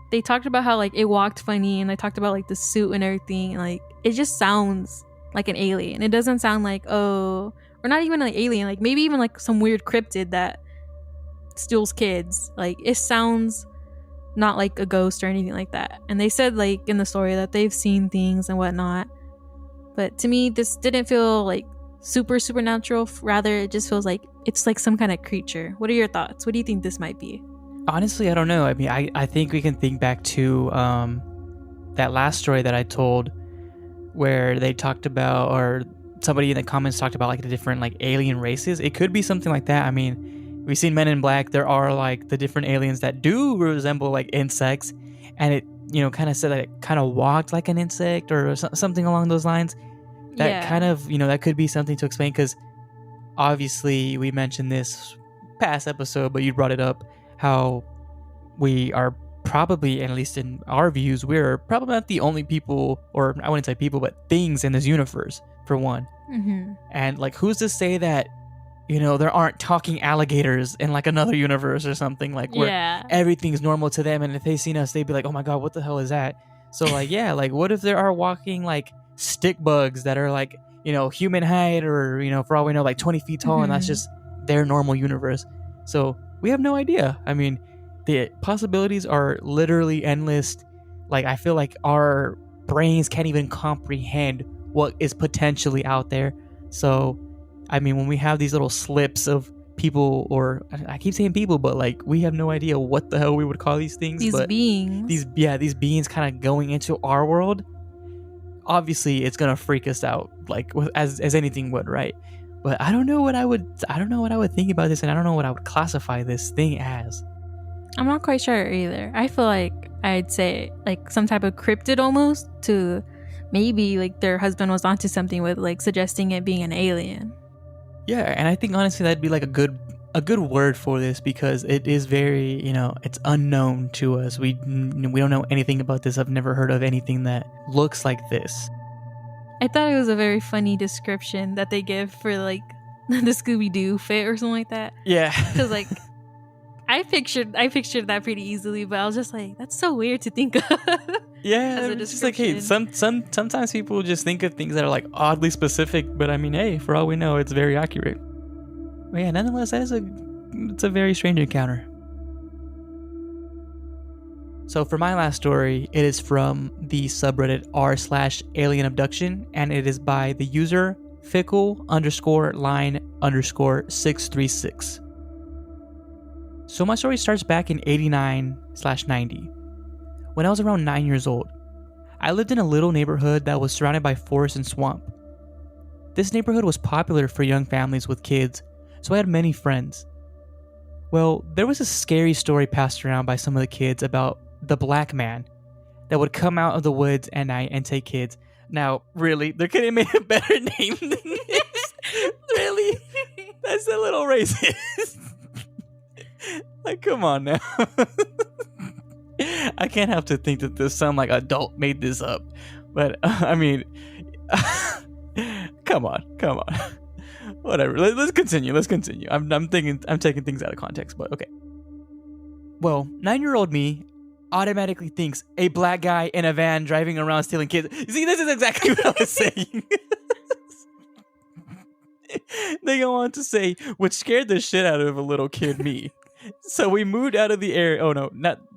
they talked about how like it walked funny, and they talked about like the suit and everything, and like it just sounds like an alien. It doesn't sound like, oh, or not even an alien, like maybe even like some weird cryptid that steals kids. Like it sounds not like a ghost or anything like that. And they said like in the story that they've seen things and whatnot, but to me this didn't feel like super supernatural. Rather, it just feels like it's like some kind of creature. What are your thoughts? What do you think this might be? Honestly, I don't know. I mean, I think we can think back to that last story that I told, where they talked about, or somebody in the comments talked about like the different like alien races. It could be something like that. I mean, we've seen Men in Black. There are like the different aliens that do resemble like insects, and it, you know, kind of said that it kind of walked like an insect or something along those lines. That kind of, you know, that could be something to explain, because obviously we mentioned this past episode, but you brought it up, how we are probably, at least in our views, we're probably not the only people, or I wouldn't say people, but things in this universe, for one. And like, who's to say that, you know, there aren't talking alligators in like another universe or something, like where everything's normal to them, and if they seen us, they'd be like, oh my god, what the hell is that? So like, yeah, like what if there are walking like stick bugs that are like, you know, human height, or, you know, for all we know, like 20 feet tall, and that's just their normal universe. So we have no idea. I mean, the possibilities are literally endless. Like, I feel like our brains can't even comprehend what is potentially out there. So, I mean, when we have these little slips of people, or I keep saying people, but like we have no idea what the hell we would call these things. These beings. These beings kind of going into our world. Obviously, it's gonna freak us out, like as anything would, right? But I don't know what I would think about this, and I don't know what I would classify this thing as. I'm not quite sure either. I feel like I'd say like some type of cryptid almost, to maybe like their husband was onto something with like suggesting it being an alien. Yeah, and I think honestly that'd be like a good word for this, because it is very, you know, it's unknown to us. We don't know anything about this. I've never heard of anything that looks like this. I thought it was a very funny description that they give for like the Scooby-Doo fit or something like that. Yeah. Because like I pictured that pretty easily, but I was just like, that's so weird to think of. Yeah, it's just like, hey, sometimes people just think of things that are like oddly specific, but I mean, hey, for all we know, it's very accurate. But yeah, nonetheless, that is a it's a very strange encounter. So for my last story, it is from the subreddit r/alien abduction, and it is by the user fickle_line_636. So my story starts back in 89/90. When I was around 9 years old, I lived in a little neighborhood that was surrounded by forest and swamp. This neighborhood was popular for young families with kids, so I had many friends. Well, there was a scary story passed around by some of the kids about the black man that would come out of the woods at night and take kids. Now, really, they could have made a better name than this. Really? That's a little racist. Like, come on now. I can't help to think that this some like adult made this up. But, I mean, come on. Whatever. Let's continue. I'm taking things out of context, but okay. Well, 9-year-old me automatically thinks a black guy in a van driving around stealing kids. You see, this is exactly what I was saying. They go on to say, which scared the shit out of a little kid me. So we moved out of the area. Oh no,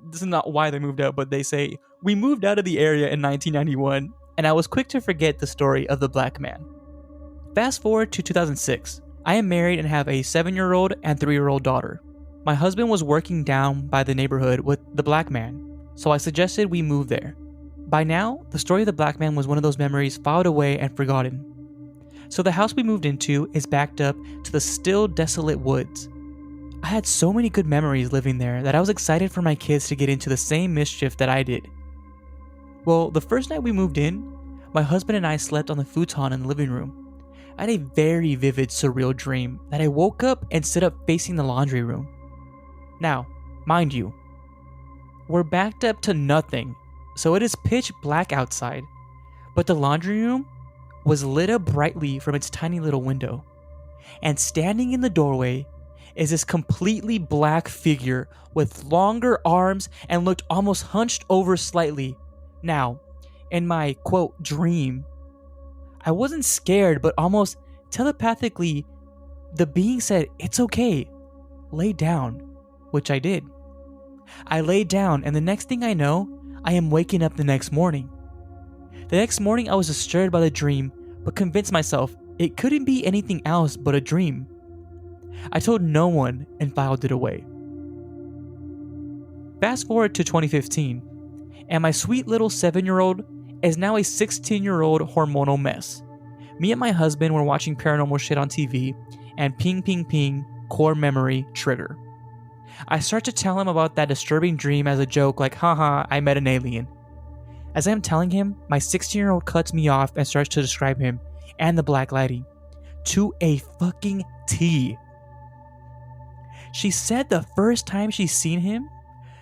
this is not why they moved out, but they say we moved out of the area in 1991, and I was quick to forget the story of the black man. Fast forward to 2006. I am married and have a 7-year-old and 3-year-old daughter. My husband was working down by the neighborhood with the black man, so I suggested we move there. By now, the story of the black man was one of those memories filed away and forgotten. So the house we moved into is backed up to the still desolate woods. I had so many good memories living there that I was excited for my kids to get into the same mischief that I did. Well, the first night we moved in, my husband and I slept on the futon in the living room. I had a very vivid, surreal dream that I woke up and stood up facing the laundry room. Now, mind you, we're backed up to nothing, so it is pitch black outside, but the laundry room was lit up brightly from its tiny little window, and standing in the doorway is this completely black figure with longer arms and looked almost hunched over slightly. Now, in my quote dream, I wasn't scared, but almost telepathically, the being said, "It's okay, lay down," which I did. I laid down, and the next thing I know, I am waking up the next morning. The next morning, I was disturbed by the dream, but convinced myself it couldn't be anything else but a dream. I told no one and filed it away. Fast forward to 2015, and my sweet little 7-year-old is now a 16-year-old hormonal mess. Me and my husband were watching paranormal shit on TV, and ping ping ping, core memory trigger. I start to tell him about that disturbing dream as a joke, like, haha, I met an alien. As I am telling him, my 16-year-old cuts me off and starts to describe him and the black lady to a fucking T. She said the first time she's seen him,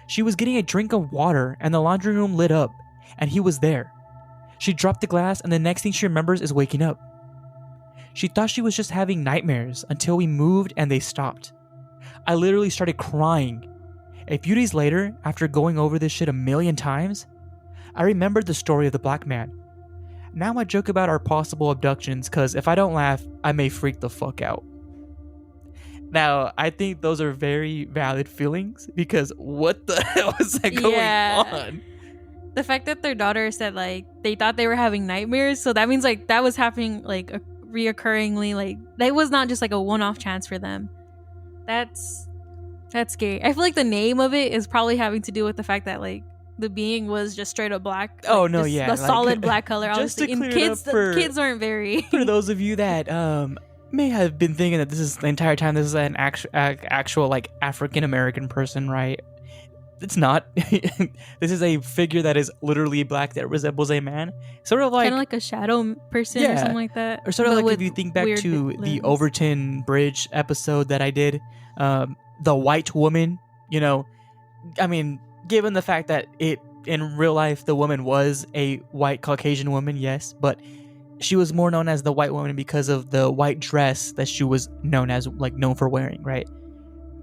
she was getting a drink of water and the laundry room lit up, and he was there. She dropped the glass, and the next thing she remembers is waking up. She thought she was just having nightmares until we moved and they stopped. I literally started crying. A few days later, after going over this shit a million times, I remembered the story of the black man. Now I joke about our possible abductions because if I don't laugh, I may freak the fuck out. Now, I think those are very valid feelings because what the hell is that going on? The fact that their daughter said like they thought they were having nightmares, so that means like that was happening like reoccurringly, like that was not just like a one-off chance for them. That's scary. I feel like the name of it is probably having to do with the fact that like the being was just straight up black. Oh like, no, yeah, the like, solid black color. Just to clear kids, it up for, kids aren't very. For those of you that may have been thinking that this is the entire time this is an actual like African American person, right? It's not. This is a figure that is literally black that resembles a man. Sort of like kind of like a shadow person or something like that. Or sort of like if you think back to the Overton Bridge episode that I did, the white woman, you know, I mean, given the fact that in real life the woman was a white Caucasian woman, yes, but she was more known as the white woman because of the white dress that she was known for wearing, right?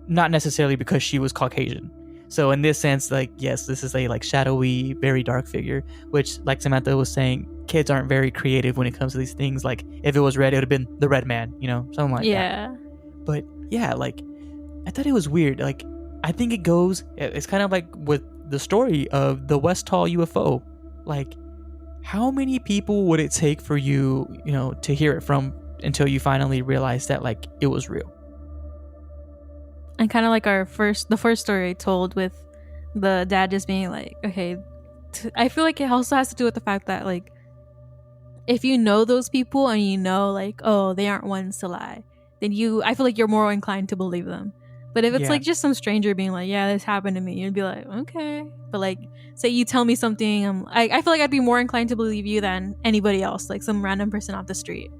Not necessarily because she was Caucasian. So in this sense, like, yes, this is a like shadowy, very dark figure, which, like Samantha was saying, kids aren't very creative when it comes to these things. Like, if it was red, it would have been the red man, you know, something like that. Yeah. But yeah, like, I thought it was weird. Like, I think it's kind of like with the story of the Westall UFO. Like, how many people would it take for you, to hear it from until you finally realize that, like, it was real? And kind of like the first story I told with the dad just being like, okay, I feel like it also has to do with the fact that, like, if you know those people and you know, like, oh, they aren't ones to lie, then I feel like you're more inclined to believe them. But if it's Yeah. like just some stranger being like, yeah, this happened to me, you'd be like, okay. But like, say you tell me something, I feel like I'd be more inclined to believe you than anybody else, like some random person off the street.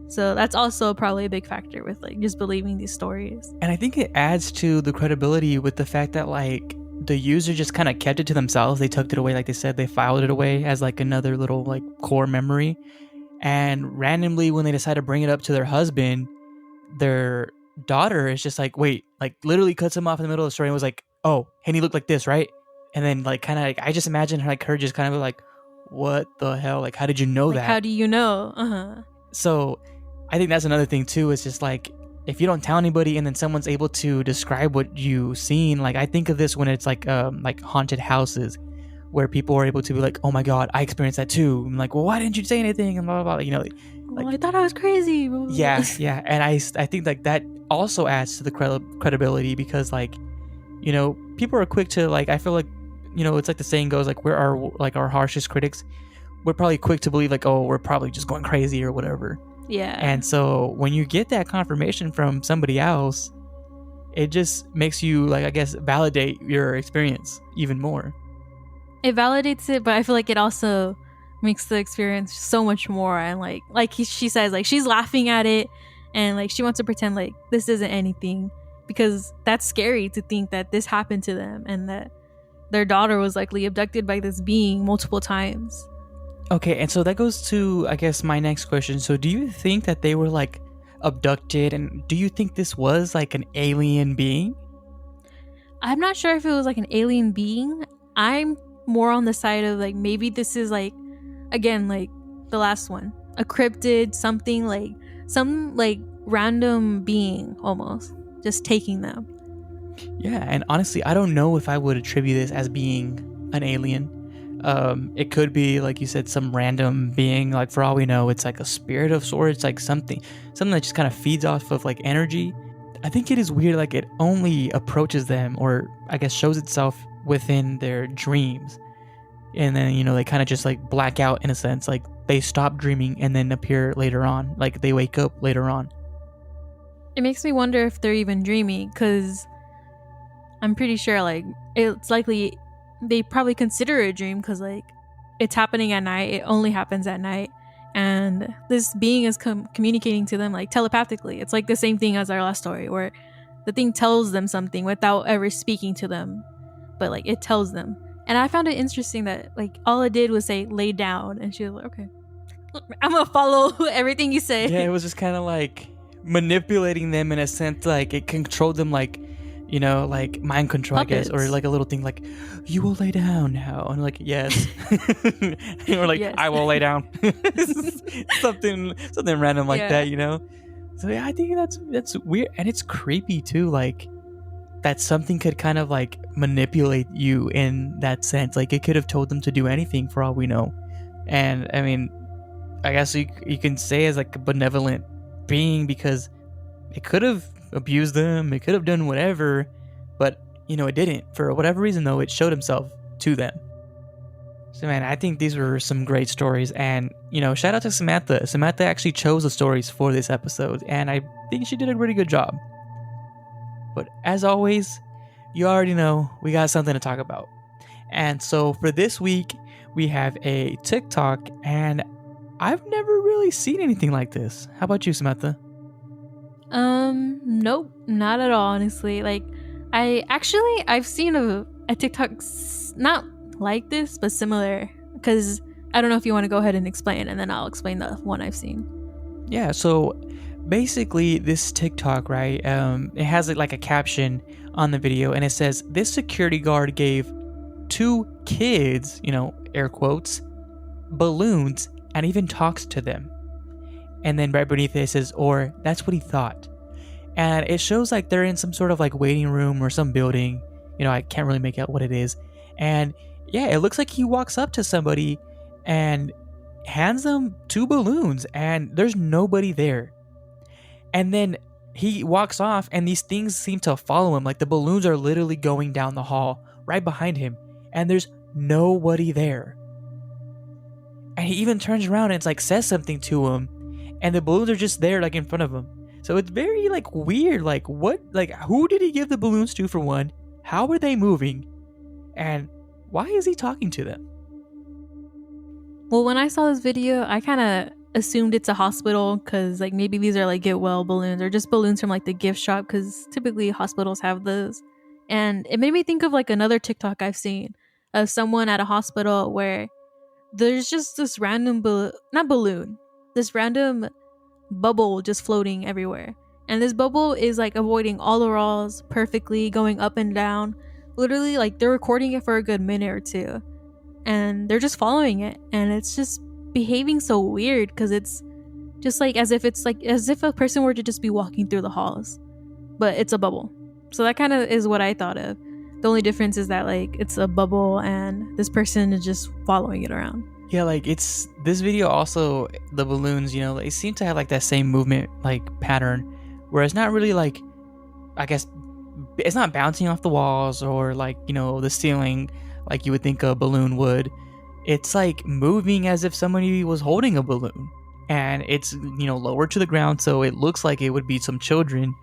So that's also probably a big factor with like just believing these stories. And I think it adds to the credibility with the fact that, like, the user just kind of kept it to themselves. They tucked it away, like they said, they filed it away as like another little like core memory. And randomly, when they decide to bring it up to their husband, their daughter is just like, wait, like literally cuts him off in the middle of the story and was like, oh, and he looked like this, right? And then like kind of like, I just imagine her just kind of like, what the hell? Like, how did you know Like, that? how do you know? So I think that's another thing too. It's just like, if you don't tell anybody and then someone's able to describe what you've seen, like I think of this when it's like haunted houses where people are able to be like, oh my God, I experienced that too. I'm like, well, why didn't you say anything? And blah, blah, blah. Like, well, I thought I was crazy. Yeah. And I think like that also adds to the credibility because, like, people are quick to, like, I feel like, it's like the saying goes, like, we're our harshest critics. We're probably quick to believe like, oh, we're probably just going crazy or whatever. Yeah. And so when you get that confirmation from somebody else, it just makes you, like, I guess, validate your experience even more. It validates it, but I feel like it also makes the experience so much more. And she says, like, she's laughing at it and like she wants to pretend like this isn't anything because that's scary to think that this happened to them and that their daughter was likely abducted by this being multiple times. Okay, and so that goes to, I guess, my next question. So do you think that they were, like, abducted, and do you think this was, like, an alien being? I'm not sure if it was, like, an alien being. I'm more on the side of, like, maybe this is, like, again, like, the last one. A cryptid, something, like, some, like, random being, almost. Just taking them. Yeah, and honestly, I don't know if I would attribute this as being an alien. It could be, like you said, some random being. Like, for all we know, it's like a spirit of sorts, like something that just kind of feeds off of like energy. I think it is weird, like it only approaches them, or I guess shows itself within their dreams, and then they kind of just like black out in a sense, like they stop dreaming and then appear later on, like they wake up later on. It makes me wonder if they're even dreaming, because I'm pretty sure like it's likely they probably consider it a dream because like it's happening at night, it only happens at night, and this being is communicating to them like telepathically. It's like the same thing as our last story where the thing tells them something without ever speaking to them, but like it tells them. And I found it interesting that like all it did was say lay down, and she was like, okay, I'm gonna follow everything you say. Yeah, it was just kind of like manipulating them in a sense, like it controlled them, like like mind control, Puppets. I guess, or like a little thing like, you will lay down now, and like, yes. Or like, yes. I will lay down. something random like that, so yeah, I think that's weird, and it's creepy too, like that something could kind of like manipulate you in that sense. Like it could have told them to do anything for all we know. And I mean, I guess you can say as like a benevolent being, because it could have abused them, it could have done whatever, but it didn't. For whatever reason though, it showed himself to them. So man, I think these were some great stories, and shout out to Samantha. Samantha actually chose the stories for this episode, and I think she did a really good job. But as always, you already know we got something to talk about. And so for this week, we have a TikTok, and I've never really seen anything like this. How about you, Samantha? Nope, not at all, honestly. Like, I've seen a TikTok not like this, but similar, because I don't know if you want to go ahead and explain, and then I'll explain the one I've seen. Yeah, so basically this TikTok, right, it has like a caption on the video, and it says, this security guard gave 2 kids, air quotes, balloons, and even talks to them. And then right beneath it says, or that's what he thought. And it shows like they're in some sort of like waiting room or some building. I can't really make out what it is. And yeah, it looks like he walks up to somebody and hands them two balloons, and there's nobody there. And then he walks off, and these things seem to follow him. Like the balloons are literally going down the hall right behind him, and there's nobody there. And he even turns around and it's like says something to him, and the balloons are just there like in front of him. So it's very like weird. Like what? Like who did he give the balloons to for one? How are they moving? And why is he talking to them? Well, when I saw this video, I kind of assumed it's a hospital because, like, maybe these are like get well balloons or just balloons from like the gift shop because typically hospitals have those. And it made me think of like another TikTok I've seen of someone at a hospital where there's just this random, not balloon, this random bubble just floating everywhere. And this bubble is like avoiding all the walls perfectly, going up and down. Literally, like, they're recording it for a good minute or two and they're just following it, and it's just behaving so weird because it's just like as if a person were to just be walking through the halls, but it's a bubble. So that kind of is what I thought of. The only difference is that like it's a bubble and this person is just following it around. Yeah, like it's this video also, the balloons, they seem to have like that same movement like pattern where it's not really like, I guess it's not bouncing off the walls or like, the ceiling like you would think a balloon would. It's like moving as if somebody was holding a balloon, and it's lower to the ground, so it looks like it would be some children.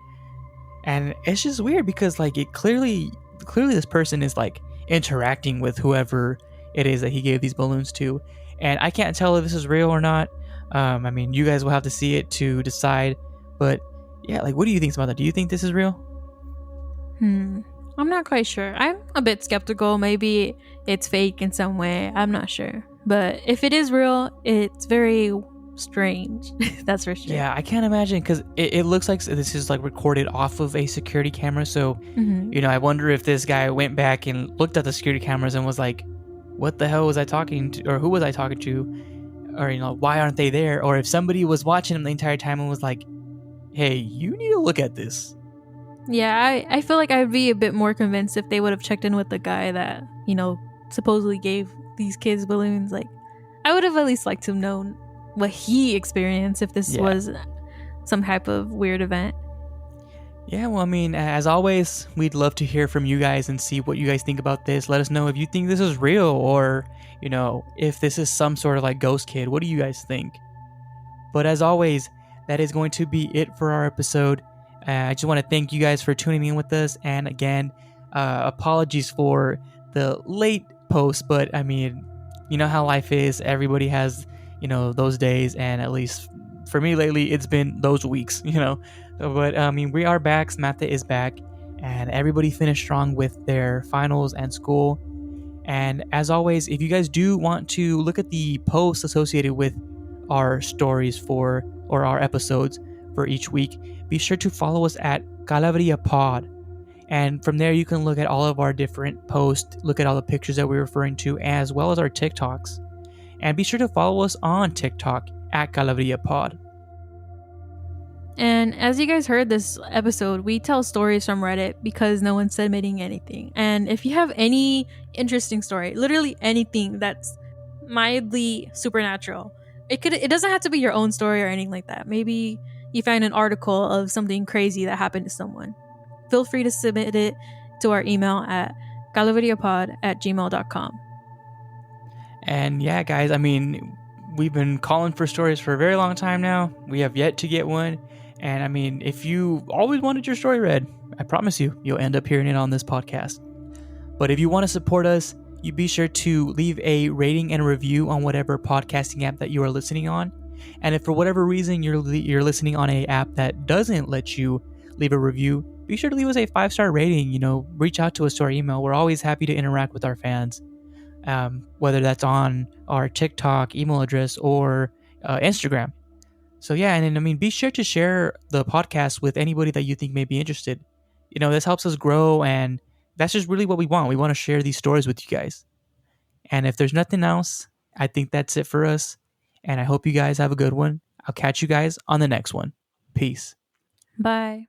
And it's just weird because like it clearly this person is like interacting with whoever it is that he gave these balloons to, and I can't tell if this is real or not. I mean, you guys will have to see it to decide, but yeah, like what do you think about that? Do you think this is real? I'm not quite sure. I'm a bit skeptical. Maybe it's fake in some way. I'm not sure. But if it is real, it's very strange. That's for sure. Yeah, I can't imagine because it looks like this is like recorded off of a security camera. So, I wonder if this guy went back and looked at the security cameras and was like, what the hell was I talking to? Or who was I talking to? Or, why aren't they there? Or if somebody was watching him the entire time and was like, hey, you need to look at this. Yeah, I feel like I'd be a bit more convinced if they would have checked in with the guy that, supposedly gave these kids balloons. Like, I would have at least liked to have known what he experienced if this was some type of weird event. Yeah, well, I mean, as always, we'd love to hear from you guys and see what you guys think about this. Let us know if you think this is real or, if this is some sort of like ghost kid. What do you guys think? But as always, that is going to be it for our episode. I just want to thank you guys for tuning in with us. And again, apologies for the late post, but I mean, you know how life is. Everybody has, those days. And at least for me lately, it's been those weeks, But I mean, we are back. Samantha is back. And everybody finished strong with their finals and school. And as always, if you guys do want to look at the posts associated with our stories or our episodes for each week, be sure to follow us at calaveriapod. And from there, you can look at all of our different posts, look at all the pictures that we're referring to, as well as our TikToks. And be sure to follow us on TikTok at calaveriapod. And as you guys heard this episode, we tell stories from Reddit because no one's submitting anything. And if you have any interesting story, literally anything that's mildly supernatural, it doesn't have to be your own story or anything like that. Maybe you find an article of something crazy that happened to someone. Feel free to submit it to our email at calaveriapod@gmail.com. And yeah, guys, I mean, we've been calling for stories for a very long time now. We have yet to get one. And I mean, if you always wanted your story read, I promise you'll end up hearing it on this podcast. But if you want to support us, you be sure to leave a rating and a review on whatever podcasting app that you are listening on. And if for whatever reason you're listening on a app that doesn't let you leave a review, be sure to leave us a 5-star rating. Reach out to us to our email. We're always happy to interact with our fans, whether that's on our TikTok email address or Instagram. So yeah, and then, I mean, be sure to share the podcast with anybody that you think may be interested. This helps us grow, and that's just really what we want. We want to share these stories with you guys. And if there's nothing else, I think that's it for us. And I hope you guys have a good one. I'll catch you guys on the next one. Peace. Bye.